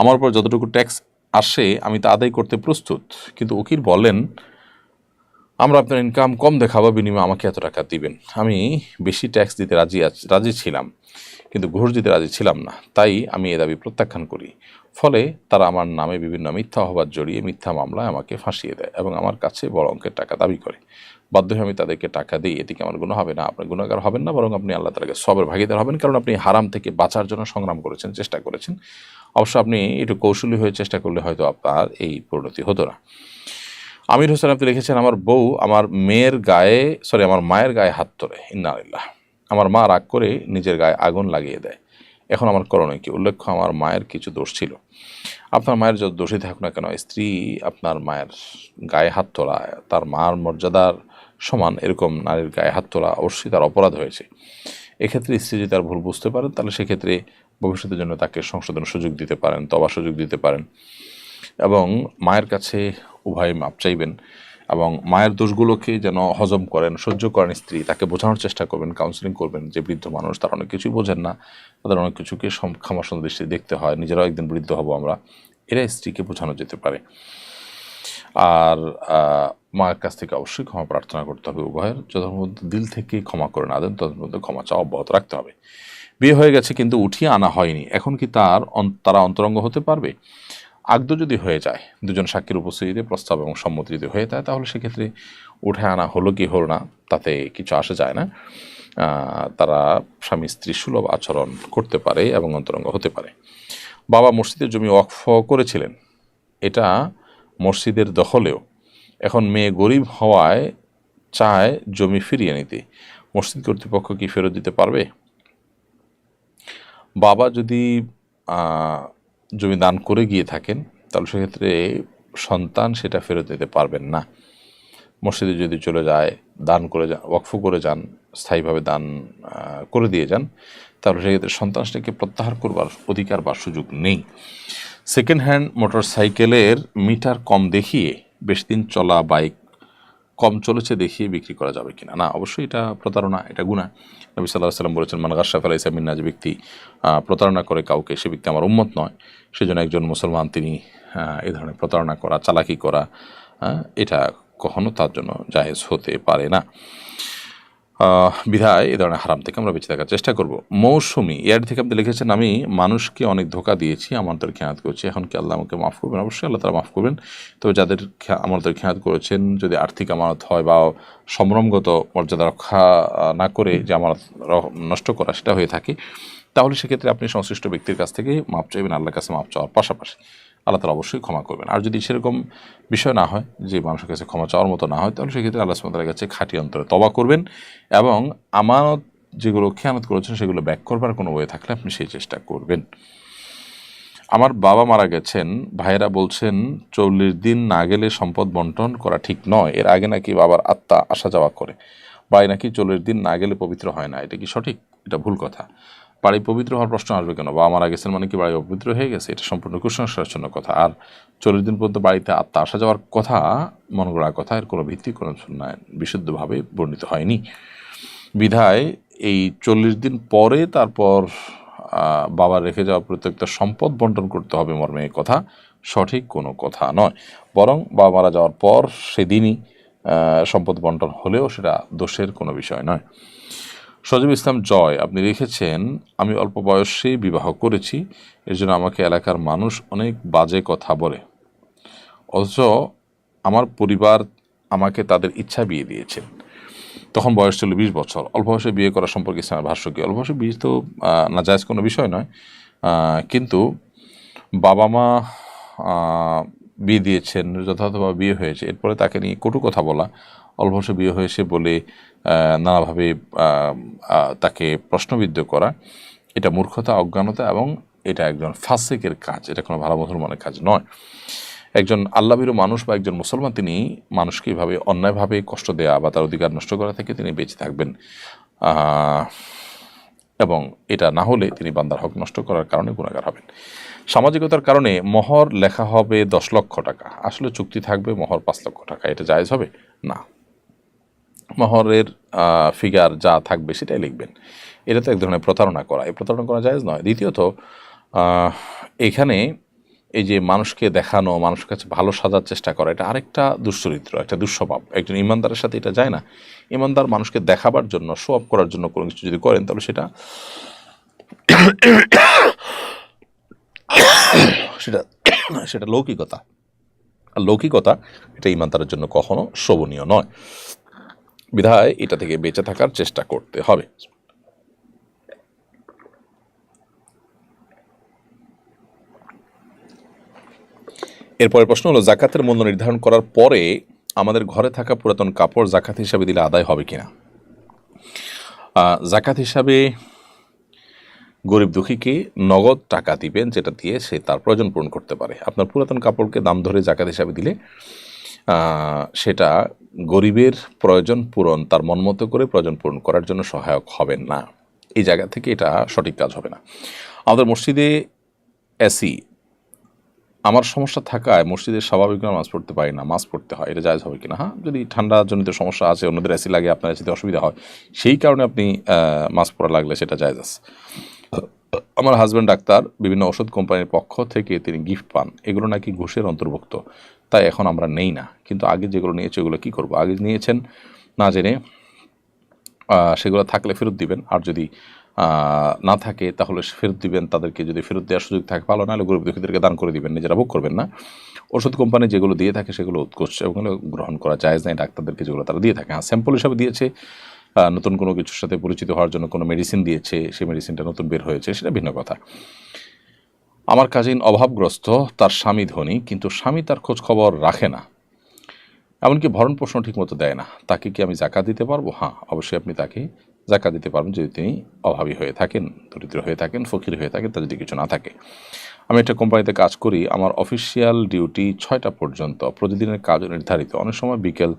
আমার উপর যতটুকু ট্যাক্স আসে আমি তা আদায় করতে প্রস্তুত, কিন্তু উকিল বলেন আমরা আপনার ইনকাম কম দেখাবো, বিনিময়ে আমাকে এত টাকা দিবেন। আমি বেশি ট্যাক্স দিতে রাজি ছিলাম, কিন্তু ঘুষ দিতে রাজি ছিলাম না, তাই আমি এ দাবি প্রত্যাখ্যান করি। ফলে তারা আমার নামে বিভিন্ন মিথ্যা অপবাদ জড়িয়ে মিথ্যা মামলায় আমাকে ফাঁসিয়ে দেয় এবং আমার কাছে বড় অঙ্কের টাকা দাবি করে। বাধ্য হয়ে আমি তাদেরকে টাকা দিই। এদিকে আমার গুনাহ হবে না, আপনার গুনাহগার হবেন না, বরং আপনি আল্লাহ তাআলাকে সবের ভাগীদার হবেন, কারণ আপনি হারাম থেকে বাঁচার জন্য সংগ্রাম করেছেন, চেষ্টা করেছেন। অবশ্য আপনি একটু কৌশলী হয়ে চেষ্টা করলে হয়তো আপনার এই পরিণতি হতো না। আমির হোসেন আপনি লিখেছেন, আমার বউ আমার মায়ের গায়ে হাত তোলে, ইন্না লিল্লাহ। আমার মা রাগ করে নিজের গায়ে আগুন লাগিয়ে দেয়। এখন আমার করণীয় কি? উল্লেখ্য আমার মায়ের কিছু দোষ ছিল। আপনার মায়ের যত দোষী থাকুক না কেন, স্ত্রী আপনার মায়ের গায়ে হাত তোলা তার মার মর্যাদার সমান, এরকম নারীর গায়ে হাত তোলা অবশ্যই তার অপরাধ হয়েছে। এক্ষেত্রে স্ত্রী যদি তার ভুল বুঝতে পারেন, তাহলে সেক্ষেত্রে ভবিষ্যতের জন্য তাকে সংশোধন সুযোগ দিতে পারেন, তবা সুযোগ দিতে পারেন, এবং মায়ের কাছে উভয় মাপ চাইবেন এবং মায়ের দোষগুলোকে যেন হজম করেন, সহ্য করেন স্ত্রী, তাকে বোঝানোর চেষ্টা করবেন, কাউন্সিলিং করবেন। যে বৃদ্ধ মানুষ তারা অনেক কিছুই বোঝেন না, তাদের অনেক কিছুকে ক্ষমাসুন্দর দৃষ্টিতে দেখতে হয়, নিজেরাও একদিন বৃদ্ধ হব আমরা, এরা স্ত্রীকে বোঝানো যেতে পারে। আর মায়ের কাছ থেকে অবশ্যই ক্ষমা প্রার্থনা করতে হবে। উভয়ের যতক্ষণ মধ্যে দিল থেকে ক্ষমা করে না দেন, ততক্ষণ মধ্যে ক্ষমা চাওয়া অব্যাহত রাখতে হবে। বিয়ে হয়ে গেছে কিন্তু উঠিয়ে আনা হয়নি, এখন কি তারা অন্তরঙ্গ হতে পারবে? আগদ যদি হয়ে যায়, দুজন সাক্ষীর উপস্থিতিতে প্রস্তাব এবং সম্মতি যদি হয়ে যায়, তাহলে সেক্ষেত্রে উঠে আনা হলো কি হলো না তাতে কিছু আসে যায় না। তারা স্বামী স্ত্রী সুলভ আচরণ করতে পারে এবং অন্তরঙ্গ হতে পারে। বাবা মসজিদের জমি ওয়াকফ করেছিলেন, এটা মসজিদের দখলেও। এখন মেয়ে গরিব হওয়ায় চায় জমি ফিরিয়ে নিতে, মসজিদ কর্তৃপক্ষ কি ফেরত দিতে পারবে? বাবা যদি জমি দান করে গিয়ে থাকেন, তাহলে সেক্ষেত্রে সন্তান সেটা ফেরত দিতে পারবেন না। মসজিদে যদি চলে যায়, দান করে যান, ওয়াকফ করে যান, স্থায়ীভাবে দান করে দিয়ে যান, তাহলে সেক্ষেত্রে সন্তান সেটাকে প্রত্যাহার করবার অধিকার বা সুযোগ নেই। সেকেন্ড হ্যান্ড মোটর সাইকেলের মিটার কম দেখিয়ে বেশ দিন চলা বাইক কম চলেছে দেখিয়ে বিক্রি করা যাবে কিনা? না, অবশ্যই এটা প্রতারণা, এটা গুনাহ। নবী সাল্লাল্লাহু আলাইহি সাল্লাম বলেছেন, মান গাশশা ফালাইসা মিন্না, যে ব্যক্তি প্রতারণা করে কাউকে, সে ব্যক্তি আমার উম্মত নয়। সেজন্য একজন মুসলমান তিনি এই ধরনের প্রতারণা করা, চালাকি করা, এটা কখনো তার জন্য জায়েজ হতে পারে না। বিধায় এ ধরনের হারাম থেকে আমরা বেঁচে থাকার চেষ্টা করব। মৌসুমি এর থেকে আপনি লিখেছেন, আমি মানুষকে অনেক ধোঁকা দিয়েছি, আমাদের খেয়াত করেছি, এখন কি আল্লাহ আমাকে মাফ করবেন? অবশ্যই আল্লাহ তাআলা মাফ করবেন। তবে যাদের আমাদের খেয়াত করেছেন, যদি আর্থিক আমানত হয় বা সম্ভ্রমগত মর্যাদা রক্ষা না করে যে আমানত নষ্ট করা সেটা হয়ে থাকে, তাহলে সেক্ষেত্রে আপনি সংশ্লিষ্ট ব্যক্তির কাছ থেকে মাপ চাইবেন, আল্লাহর কাছে মাপ চাওয়ার পাশাপাশি আল্লাহ তাআলা অবশ্যই ক্ষমা করবেন। আর যদি সেরকম বিষয় না হয়, যে মানুষের কাছে ক্ষমা চাওয়ার মতো না হয়, তাহলে সেক্ষেত্রে আল্লাহ সুবহানাহু ওয়া তাআলার কাছে খাঁটি অন্তরে তওবা করবেন এবং আমানত যেগুলো খেয়ানত করেছেন সেগুলো ব্যাক করবার কোনো ওয়ে থাকলে আপনি সেই চেষ্টা করবেন। আমার বাবা মারা গেছেন, ভাইয়েরা বলছেন 40 দিন না গেলে সম্পদ বন্টন করা ঠিক নয়। এর আগে নাকি বাবার আত্মা আসা যাওয়া করে, বাড়ি নাকি 40 দিন না গেলে পবিত্র হয় না, এটা কি সঠিক? এটা ভুল কথা। বাড়ি পবিত্র হওয়ার প্রশ্ন আসবে কেন? বাবা মারা গেছেন মানে কি বাড়ি অপবিত্র হয়ে গেছে? এটা সম্পূর্ণ কুসংস্কারের কথা। আর 40 দিন পর্যন্ত বাড়িতে আত্মা আসা যাওয়ার কথা, মনে করার কথা, এর কোনো ভিত্তি কোনো বিশুদ্ধভাবে বর্ণিত হয়নি। বিধায় এই 40 দিন পরে তারপর বাবার রেখে যাওয়া প্রত্যেকটা সম্পদ বন্টন করতে হবে মর্মে কথা সঠিক কোনো কথা নয়। বরং বাবা মারা যাওয়ার পর সেদিনই সম্পদ বন্টন হলেও সেটা দোষের কোনো বিষয় নয়। সজীব ইসলাম জয়, আপনি লিখেছেন, আমি অল্প বয়সেই বিবাহ করেছি, এর জন্য আমাকে এলাকার মানুষ অনেক বাজে কথা বলে, অথচ আমার পরিবার আমাকে তাদের ইচ্ছা বিয়ে দিয়েছে। তখন বয়স ছিল 20 বছর। অল্প বয়সে বিয়ে করা সম্পর্কে ইসলামের ভাষ্য কি? অল্প বয়সে বিয়ে তো নাজায়েজ কোনো বিষয় নয়, কিন্তু বাবা মা বিয়ে দিয়েছেন, যথাযথভাবে বিয়ে হয়েছে, এরপরে তাকে নিয়ে কটু কথা বলা, অল্প বয়সে বিয়ে হয়েছে বলে নানাভাবে তাকে প্রশ্নবিদ্ধ করা, এটা মূর্খতা, অজ্ঞানতা এবং এটা একজন ফাসিকের কাজ, এটা কোনো ভালো মুসলমানের কাজ নয়। একজন আল্লাহভীরু মানুষ বা একজন মুসলমান তিনি মানুষকে এভাবে অন্যায়ভাবে কষ্ট দেওয়া বা তার অধিকার নষ্ট করা থেকে তিনি বেঁচে থাকবেন, এবং এটা না হলে তিনি বান্দার হক নষ্ট করার কারণে গুনাহগার হবেন। সামাজিকতার কারণে মহর লেখা হবে 10 লক্ষ টাকা, আসলে চুক্তি থাকবে মহর 5 লক্ষ টাকা, এটা জায়েজ হবে না। মহরের ফিগার যা থাকবে সেটাই লিখবেন, এটা তো এক ধরনের প্রতারণা করা, এই প্রতারণা করা জায়েজ নয়। দ্বিতীয়ত এখানে এই যে মানুষকে দেখানো, মানুষের কাছে ভালো সাজার চেষ্টা করা, এটা আরেকটা দুশ্চরিত্র, একটা দুঃস্বভাব। একজন ইমানদারের সাথে এটা যায় না। ইমানদার মানুষকে দেখাবার জন্য, শো অফ করার জন্য কোনো কিছু যদি করেন, তাহলে সেটা সেটা সেটা লৌকিকতা, আর লৌকিকতা এটা ইমানদারের জন্য কখনো শোভনীয় নয়। বিধায় এটা থেকে বেঁচে থাকার চেষ্টা করতে হবে। এরপরের প্রশ্ন হলো, জাকাতের মূল্য নির্ধারণ করার পরে আমাদের ঘরে থাকা পুরাতন কাপড় জাকাত হিসাবে দিলে আদায় হবে কিনা? জাকাত হিসাবে গরিব দুঃখীকে নগদ টাকা দিবেন, যেটা দিয়ে সে তার প্রয়োজন পূরণ করতে পারে। আপনার পুরাতন কাপড়কে দাম ধরে জাকাত হিসাবে দিলে সেটা গরিবের প্রয়োজন পূরণ, তার মন মতো করে প্রয়োজন পূরণ করার জন্য সহায়ক হবেন না। এই জায়গা থেকে এটা সঠিক কাজ হবে না। আমাদের মসজিদে এসি, আমার সমস্যা থাকায় মসজিদের স্বাভাবিক নামাজ পড়তে পারি না, মাস্ক পড়তে হয়, এটা জায়েজ হবে কিনা? হ্যাঁ, যদি ঠান্ডাজনিত সমস্যা আছে, অন্যদের এসি লাগে, আপনার এসিতে অসুবিধা হয়, সেই কারণে আপনি মাস্ক পরা লাগলে সেটা জায়েজ আছে। আমার হাজব্যান্ড ডাক্তার, বিভিন্ন ওষুধ কোম্পানির পক্ষ থেকে তিনি গিফট পান, এগুলো নাকি ঘুষের অন্তর্ভুক্ত, তাই এখন আমরা নেই না। কিন্তু আগে যেগুলো নিয়েছে ওগুলো কী করবো? আগে নিয়েছেন না জেনে, সেগুলো থাকলে ফেরত দিবেন, আর যদি না থাকে তাহলে ফেরত দিবেন তাদেরকে, যদি ফেরত দেওয়ার সুযোগ থাকে ভালো, নাহলে গরিব দুঃখীদেরকে দান করে দিবেন, নিজেরা ভোগ করবেন না। ওষুধ কোম্পানি যেগুলো দিয়ে থাকে সেগুলো উৎকোচ, ওগুলো গ্রহণ করা জায়েজ নাই। ডাক্তারদেরকে যেগুলো তারা দিয়ে থাকে, হ্যাঁ, স্যাম্পল হিসাবে দিয়েছে, নতুন কোনো কিছুর সাথে পরিচিত হওয়ার জন্য কোনো মেডিসিন দিয়েছে, সেই মেডিসিনটা নতুন বের হয়েছে, সেটা ভিন্ন কথা। আমার কাজিন অভাবগ্রস্ত, তার স্বামী ধনী, কিন্তু স্বামী তার খোঁজ খবর রাখে না, এমনকি ভরণ পোষণ ঠিকমতো দেয় না, তাকে কি আমি জাকাত দিতে পারবো? হ্যাঁ, অবশ্যই আপনি তাকে জাকাত দিতে পারবেন, যদি তিনি অভাবী হয়ে থাকেন, দরিদ্র হয়ে থাকেন, ফকির হয়ে থাকেন, তার যদি কিছু না থাকে। আমি একটা কোম্পানিতে কাজ করি, আমার অফিসিয়াল ডিউটি 6টা পর্যন্ত, প্রতিদিনের কাজ নির্ধারিত, অনেক সময় বিকেল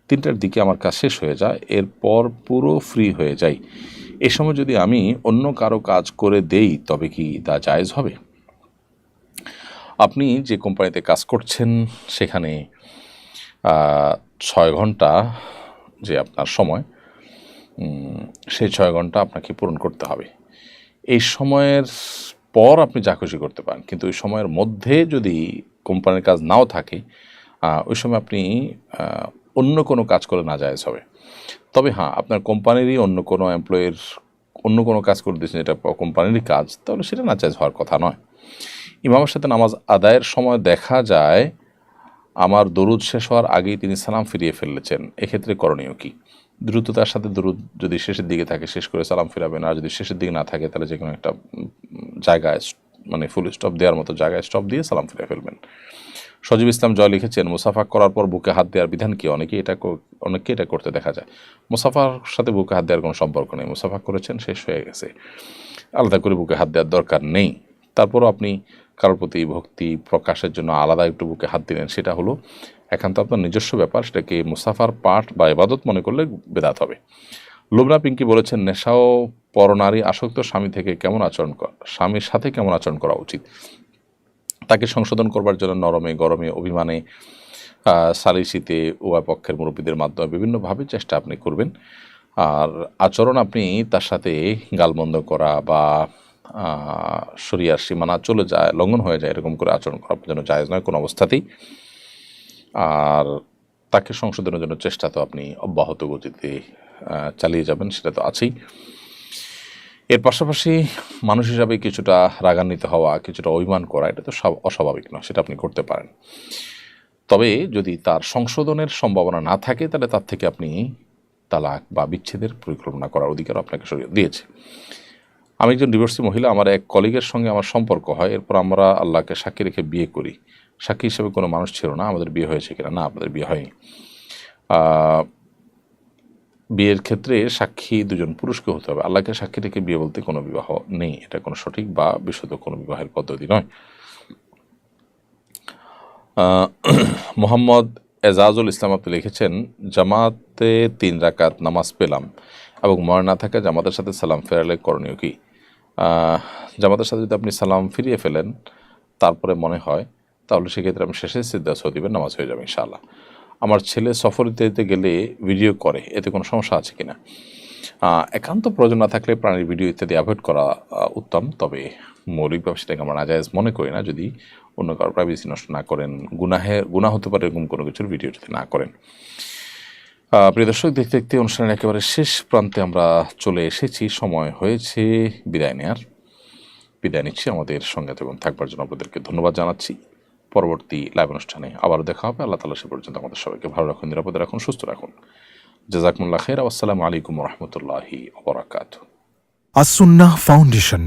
3টার দিকে আমার কাজ শেষ হয়ে যায়, এরপর পুরো ফ্রি হয়ে যাই। এই সময় যদি আমি অন্য কারো কাজ করে দেই তবে কি তা জায়েজ হবে? আপনি যে কোম্পানিতে কাজ করছেন সেখানে 6 ঘন্টা যে আপনার সময়, সেই 6 ঘন্টা আপনাকে পূরণ করতে হবে। এই সময়ের পর আপনি যা খুশি করতে পারেন, কিন্তু ওই সময়ের মধ্যে যদি কোম্পানির কাজ নাও থাকে, ওই সময় আপনি অন্য কোনো কাজ করে না জায়েজ হবে। তবে হ্যাঁ, আপনার কোম্পানিরই অন্য কোনো এমপ্লয়ের অন্য কোনো কাজ করে দিয়েছেন, এটা কোম্পানিরই কাজ, তাহলে সেটা না জায়েজ হওয়ার কথা নয়। ইমামের সাথে নামাজ আদায়ের সময় দেখা যায় আমার দরুদ শেষ হওয়ার আগেই তিনি সালাম ফিরিয়ে ফেলেছেন, এক্ষেত্রে করণীয় কি? দ্রুততার সাথে দরুদ যদি শেষের দিকে থাকে শেষ করে সালাম ফিরাবেন, আর যদি শেষের দিকে না থাকে তাহলে যে কোনো একটা জায়গায়, মানে ফুল স্টপ দেওয়ার মতো জায়গায় স্টপ দিয়ে সালাম ফিরে ফেলবেন। সজীব ইসলাম জয় লিখেছেন, মুসাফা করার পর বুকে হাত দেওয়ার বিধান কি? অনেকে এটা করতে দেখা যায়। মুসাফার সাথে বুকে হাত দেওয়ার কোনো সম্পর্ক নেই, মুসাফা করেছেন, শেষ হয়ে গেছে, আলাদা করে বুকে হাত দেওয়ার দরকার নেই। তারপরও আপনি কারোর প্রতি ভক্তি প্রকাশের জন্য আলাদা একটু বুকে হাত দিলেন, সেটা হলো একান্ত আপনার নিজস্ব ব্যাপার, সেটাকে মুসাফার পাঠ বা ইবাদত মনে করলে বেদাত হবে। লুবনা পিঙ্কি বলেছেন, নেশা ও পরনারী আসক্ত স্বামীর সাথে কেমন আচরণ করা উচিত? তাকে সংশোধন করবার জন্য নরমে গরমে অভিমানে সালিসিতে উভয় পক্ষের মুরব্বীদের মাধ্যমে বিভিন্নভাবে চেষ্টা আপনি করবেন। আর আচরণ আপনি তার সাথে গালমন্দ করা বা শরিয়ার সীমানা চলে যায়, লঙ্ঘন হয়ে যায়, এরকম করে আচরণ করা যেন জায়েজ নয় কোনো অবস্থাতেই। আর তাকে সংশোধনের জন্য চেষ্টা তো আপনি অব্যাহত গতিতে চালিয়ে যাবেন, সেটা তো আছেই। এর পাশাপাশি মানুষ হিসাবে কিছুটা রাগান্বিত হওয়া, কিছুটা অভিমান করা, এটা তো অস্বাভাবিক নয়, সেটা আপনি করতে পারেন। তবে যদি তার সংশোধনের সম্ভাবনা না থাকে তাহলে তার থেকে আপনি তালাক বা বিচ্ছেদের পরিকল্পনা করার অধিকার আপনাকে শরীয়ত দিয়েছে। আমি একজন ডিভোর্সি মহিলা, আমার এক কলিগের সঙ্গে আমার সম্পর্ক হয়, এরপর আমরা আল্লাহকে সাক্ষী রেখে বিয়ে করি। সাক্ষী হিসেবে কোনো মানুষ ছিল না, আমাদের বিয়ে হয়েছে কিনা, না আমাদের বিয়ে হয়নি। বিয়ের ক্ষেত্রে সাক্ষী দুজন পুরুষকে হতে হবে, আল্লাহকে সাক্ষী রেখে বিয়ে বলতে কোনো বিবাহ নেই, এটা কোনো সঠিক বা বিশুদ্ধ কোনো বিবাহের পদ্ধতি নয়। মোহাম্মদ এজাজুল ইসলাম আপনি লিখেছেন, জামাতে 3 রাকাত নামাজ পেলাম এবং মনে না থাকে জামাতের সাথে সালাম ফেরালে করণীয় কি? জামাতের সাথে যদি আপনি সালাম ফিরিয়ে ফেলেন তারপরে মনে হয়, তাহলে সেক্ষেত্রে আপনি শেষে সিজদা সহ দিবেন, নামাজ হয়ে যাবে ইনশাআল্লাহ। আমার ছেলে সফর দিতে গেলে ভিডিও করে, এতে কোনো সমস্যা আছে কিনা? একান্ত প্রয়োজন না থাকলে প্রাণীর ভিডিও ইত্যাদি অ্যাভয়েড করা উত্তম, তবে মৌলিকভাবে সেটাকে আমরা নাজায়েজ মনে করি না, যদি অন্য কারো প্রাইভেসি নষ্ট না করেন, গুনাহ হতে পারে এরকম কোনো কিছুর ভিডিও যদি না করেন। প্রিয় দর্শক, দেখতে দেখতে অনুষ্ঠানের একেবারে শেষ প্রান্তে আমরা চলে এসেছি, সময় হয়েছে বিদায় নেয়ার। বিদায় নিচ্ছি, আমাদের সঙ্গে এবং থাকবার জন্য আপনাদেরকে ধন্যবাদ জানাচ্ছি। পরবর্তী লাইভ অনুষ্ঠানে আবারও দেখা হবে। আল্লাহ তাআলা সে পর্যন্ত আমাদের সবাইকে ভালো রাখুন, নিরাপদে রাখুন, সুস্থ রাখুন। জাযাকুমুল্লাহ খাইর। আসসালামু আলাইকুম ওয়া রাহমাতুল্লাহি ওয়া বারাকাতুহু। আসুন্নাহ ফাউন্ডেশন